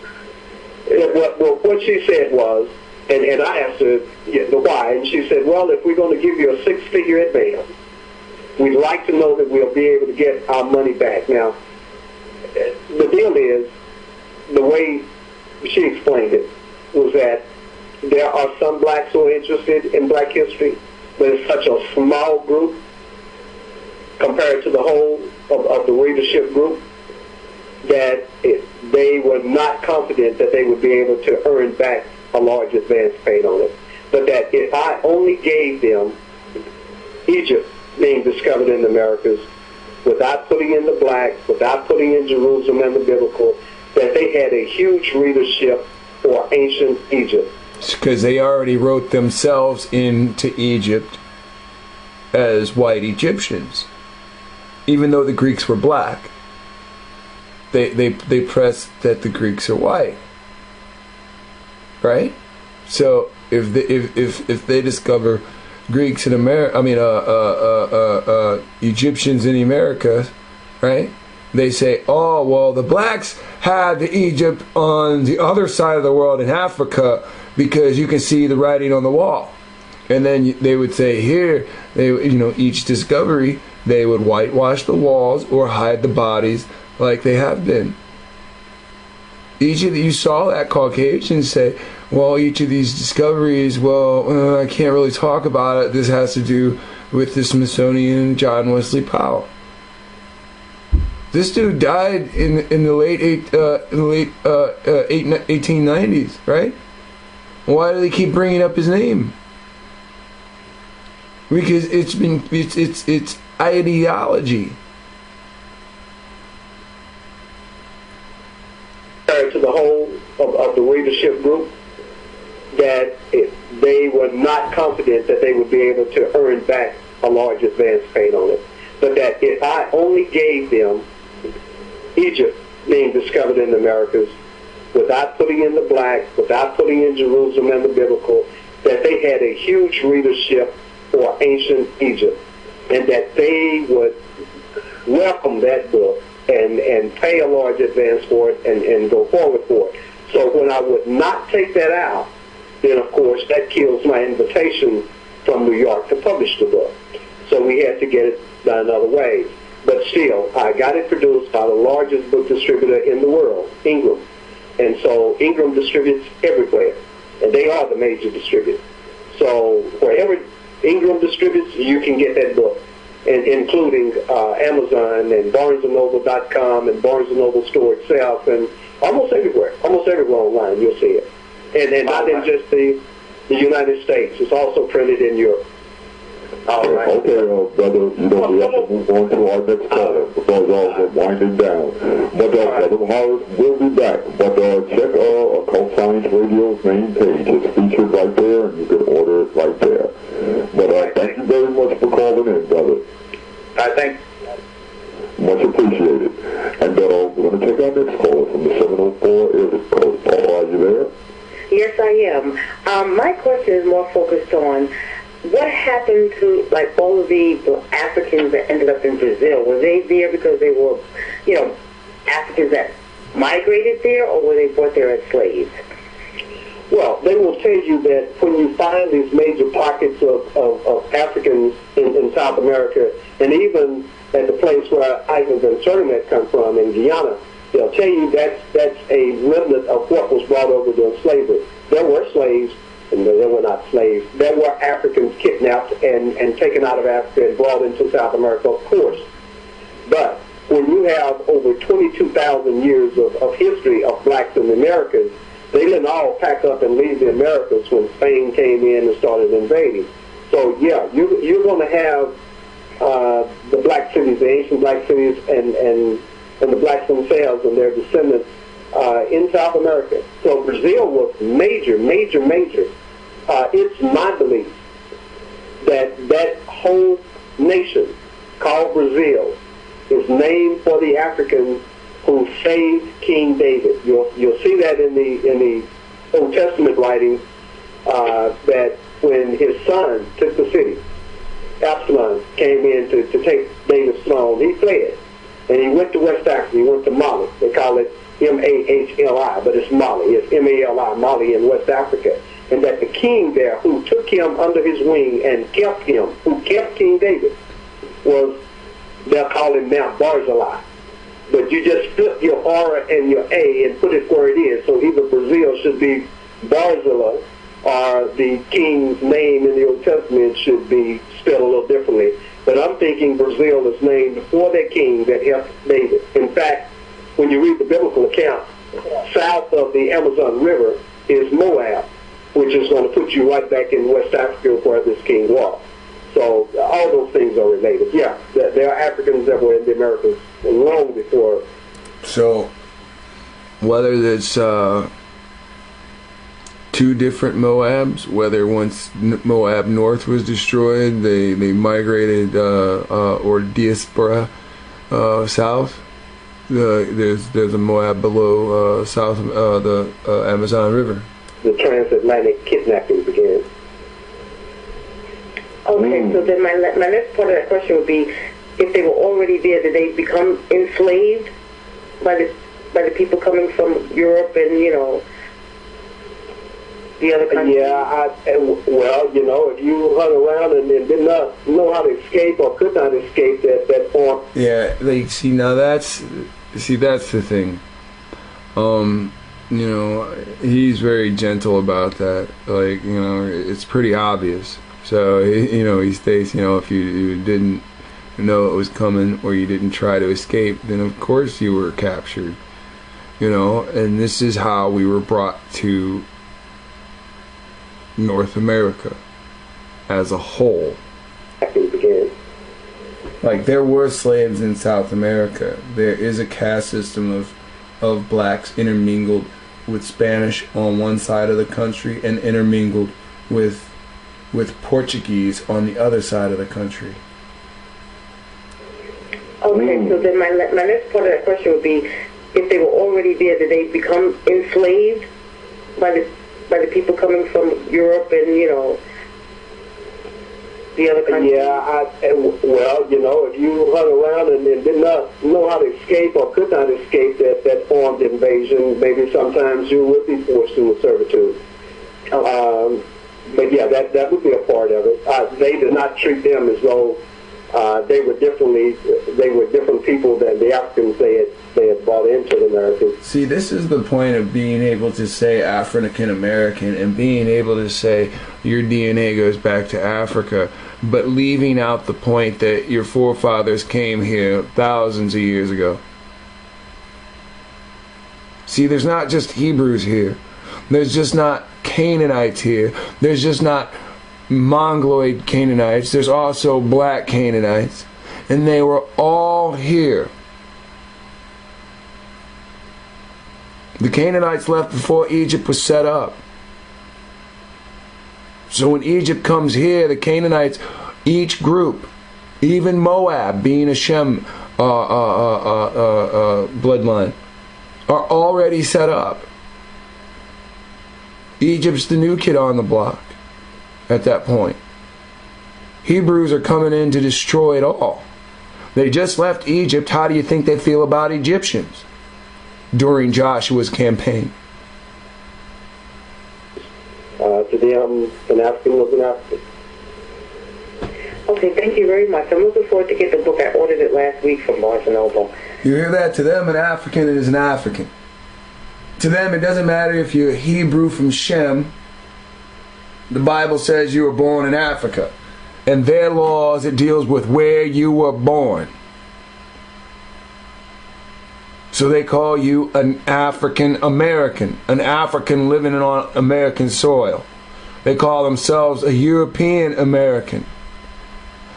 What she said was, and I asked her the why, and she said, well, if we're going to give you a six-figure advance, we'd like to know that we'll be able to get our money back. Now, the deal is, the way she explained it was that there are some blacks who are interested in black history, but it's such a small group compared to the whole of the readership group that they were not confident that they would be able to earn back a large advance paid on it. But that if I only gave them Egypt being discovered in the Americas, without putting in the blacks, without putting in Jerusalem and the biblical, that they had a huge readership for ancient Egypt. Because they already wrote themselves into Egypt as white Egyptians, even though the Greeks were black. They pressed that the Greeks are white, right? So if they discover Greeks in America, Egyptians in America, right? They say, oh, well, the blacks had the Egypt on the other side of the world in Africa because you can see the writing on the wall. And then they would say here, each discovery, they would whitewash the walls or hide the bodies like they have been. You saw that Caucasian say, well, each of these discoveries, I can't really talk about it. This has to do with the Smithsonian John Wesley Powell. This dude died in the late 1890s, right? Why do they keep bringing up his name? Because it's ideology. To the whole of the readership group, that they were not confident that they would be able to earn back a large advance paid on it. But that if I only gave them Egypt being discovered in the Americas, without putting in the blacks, without putting in Jerusalem and the biblical, that they had a huge readership for ancient Egypt, and that they would welcome that book and pay a large advance for it and go forward for it. So when I would not take that out, then of course that kills my invitation from New York to publish the book. So we had to get it done another way. But still, I got it produced by the largest book distributor in the world, Ingram. And so Ingram distributes everywhere, and they are the major distributor. So wherever Ingram distributes, you can get that book, and including Amazon and BarnesandNoble.com and Barnes & Noble store itself, and almost everywhere online you'll see it. And not in just the United States. It's also printed in Europe. All right. Okay, brother, we have to move on to our next caller because we're winding down. But Brother Horace will be back. But check Occult Science Radio's main page. It's featured right there, and you can order it right there. But thank you very much for calling in, brother. Thanks. Much appreciated. And we're going to take our next caller from the 704 area code. Paul, are you there? Yes, I am. My question is more focused on what happened to, all of the Africans that ended up in Brazil? Were they there because they were, Africans that migrated there, or were they brought there as slaves? Well, they will tell you that when you find these major pockets of Africans in South America, and even at the place where Ivan Van Sertima come from in Guyana, they'll tell you that's a remnant of what was brought over during slavery. There were slaves, and they were not slaves. There were Africans kidnapped and taken out of Africa and brought into South America, of course. But when you have over 22,000 years of history of blacks in the Americas, they didn't all pack up and leave the Americas when Spain came in and started invading. So yeah, you're going to have the black cities, the ancient black cities, and the blacks themselves and their descendants in South America. So Brazil was major. It's my belief that whole nation called Brazil is named for the Africans who saved King David. You'll see that in the Old Testament writings, that when his son took the city, Absalom came in to take David's throne, he fled. And he went to West Africa. He went to Mali. They call it Mahli, but it's Mali. It's Mali, Mali in West Africa. And that the king there who took him under his wing and kept him, who kept King David, was, they'll call him Mount Barzillai. But you just flip your R and your A and put it where it is. So either Brazil should be Barzillai, or the king's name in the Old Testament should be spelled a little differently. But I'm thinking Brazil is named for that king that helped David. In fact, when you read the biblical account, south of the Amazon River is Moab, which is going to put you right back in West Africa where this king was. So all those things are related. Yeah, there are Africans that were in the Americas long before. So whether it's two different Moabs, whether once Moab North was destroyed, they migrated or diaspora south. There's a Moab below south of the Amazon River. The transatlantic kidnapping began. Okay, so then my next part of that question would be, if they were already there, did they become enslaved by the people coming from Europe and, the other countries? Yeah, well, if you hung around and did not know how to escape or could not escape that form. Yeah, that's the thing. He's very gentle about that. It's pretty obvious. So, he states, if you didn't know it was coming or you didn't try to escape, then of course you were captured. And this is how we were brought to North America as a whole. Like, there were slaves in South America. There is a caste system of blacks intermingled with Spanish on one side of the country and intermingled with Portuguese on the other side of the country. Okay, so then my next part of that question would be, if they were already there, did they become enslaved by the people coming from Europe and, the other countries? Yeah, if you hung around and did not know how to escape or could not escape that armed invasion, maybe sometimes you would be forced into servitude. But yeah, that would be a part of it. They did not treat them as though they were different people than the Africans they had brought into the Americas. See, this is the point of being able to say African American and being able to say your DNA goes back to Africa, but leaving out the point that your forefathers came here thousands of years ago. See, there's not just Hebrews here. There's just not Canaanites here. There's just not Mongoloid Canaanites. There's also black Canaanites. And they were all here. The Canaanites left before Egypt was set up. So when Egypt comes here, the Canaanites, each group, even Moab, being a Shem bloodline, are already set up. Egypt's the new kid on the block at that point. Hebrews are coming in to destroy it all. They just left Egypt. How do you think they feel about Egyptians during Joshua's campaign? To them, an African was an African. Okay, thank you very much. I'm looking forward to get the book. I ordered it last week from Barnes & Noble. You hear that? To them, an African is an African. To them, it doesn't matter if you're Hebrew from Shem. The Bible says you were born in Africa. And their laws, it deals with where you were born. So they call you an African American, an African living on American soil. They call themselves a European American.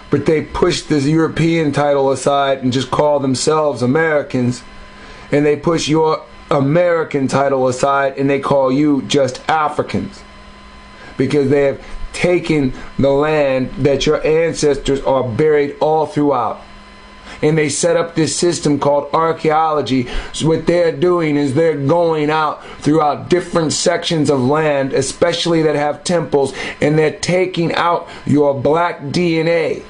But they push this European title aside and just call themselves Americans. And they push your American title aside and they call you just Africans. Because they have taken the land that your ancestors are buried all throughout. And they set up this system called archaeology. So what they're doing is they're going out throughout different sections of land, especially that have temples, and they're taking out your black DNA.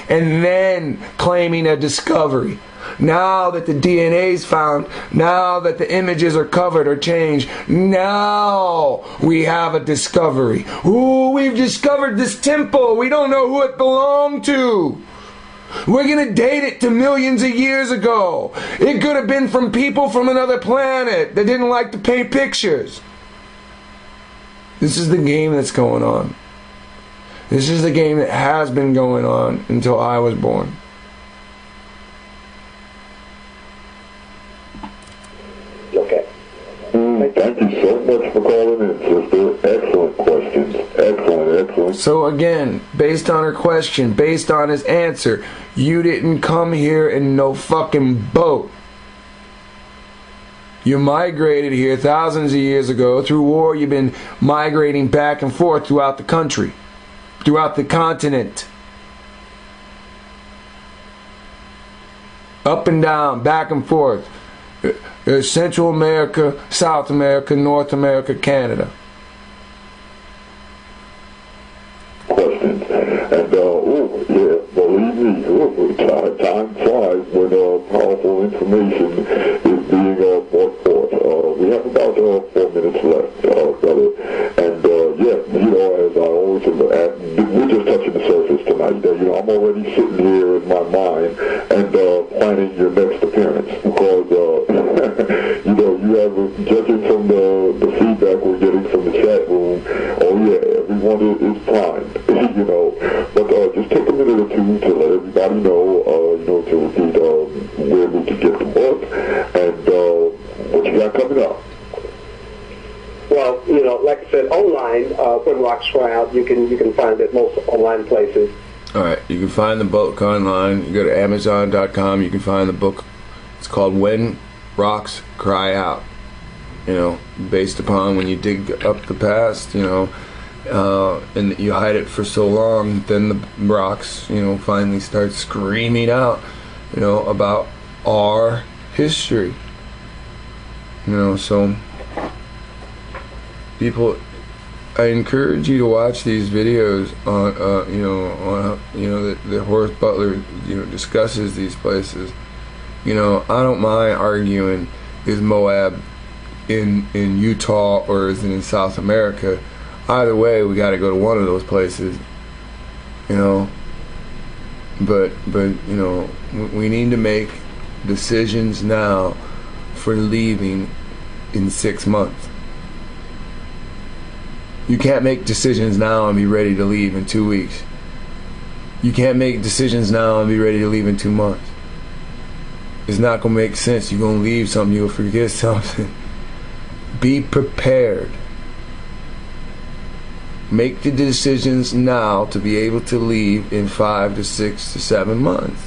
And then claiming a discovery. Now that the DNA is found, now that the images are covered or changed, now we have a discovery. Ooh, we've discovered this temple. We don't know who it belonged to. We're going to date it to millions of years ago. It could have been from people from another planet that didn't like to paint pictures. This is the game that's going on. This is the game that has been going on until I was born. Okay. Thank you so much for calling in, sister. Excellent questions. Excellent. So again, based on her question, based on his answer, you didn't come here in no fucking boat. You migrated here thousands of years ago. Through war, you've been migrating back and forth throughout the country, throughout the continent. Up and down, back and forth. Central America, South America, North America, Canada. Questions. And, believe me, time flies when powerful information is being brought forth. We have about 4 minutes left, brother. And, as I always say, we're just touching the surface tonight. I'm already sitting here in my mind and planning your next appearance because, you have, judging from the feedback we're getting from the chat room, everyone is primed, but just take a minute or two to let everybody know, to repeat where we can get the book and what you got coming up. Well, like I said, online, when Rocks Cry Out, you can find it most online places. Alright, you can find the book online. You go to Amazon.com, you can find the book. It's called When Rocks Cry Out. Based upon when you dig up the past, and you hide it for so long, then the rocks, finally start screaming out, about our history. So people, I encourage you to watch these videos on, that Horace Butler, discusses these places. I don't mind arguing, is Moab in Utah or is it in South America? Either way, we got to go to one of those places, But we need to make decisions now for leaving in 6 months. You can't make decisions now and be ready to leave in 2 weeks. You can't make decisions now and be ready to leave in 2 months. It's not going to make sense. You're going to leave something, you'll forget something. Be prepared. Make the decisions now to be able to leave in 5 to 6 to 7 months.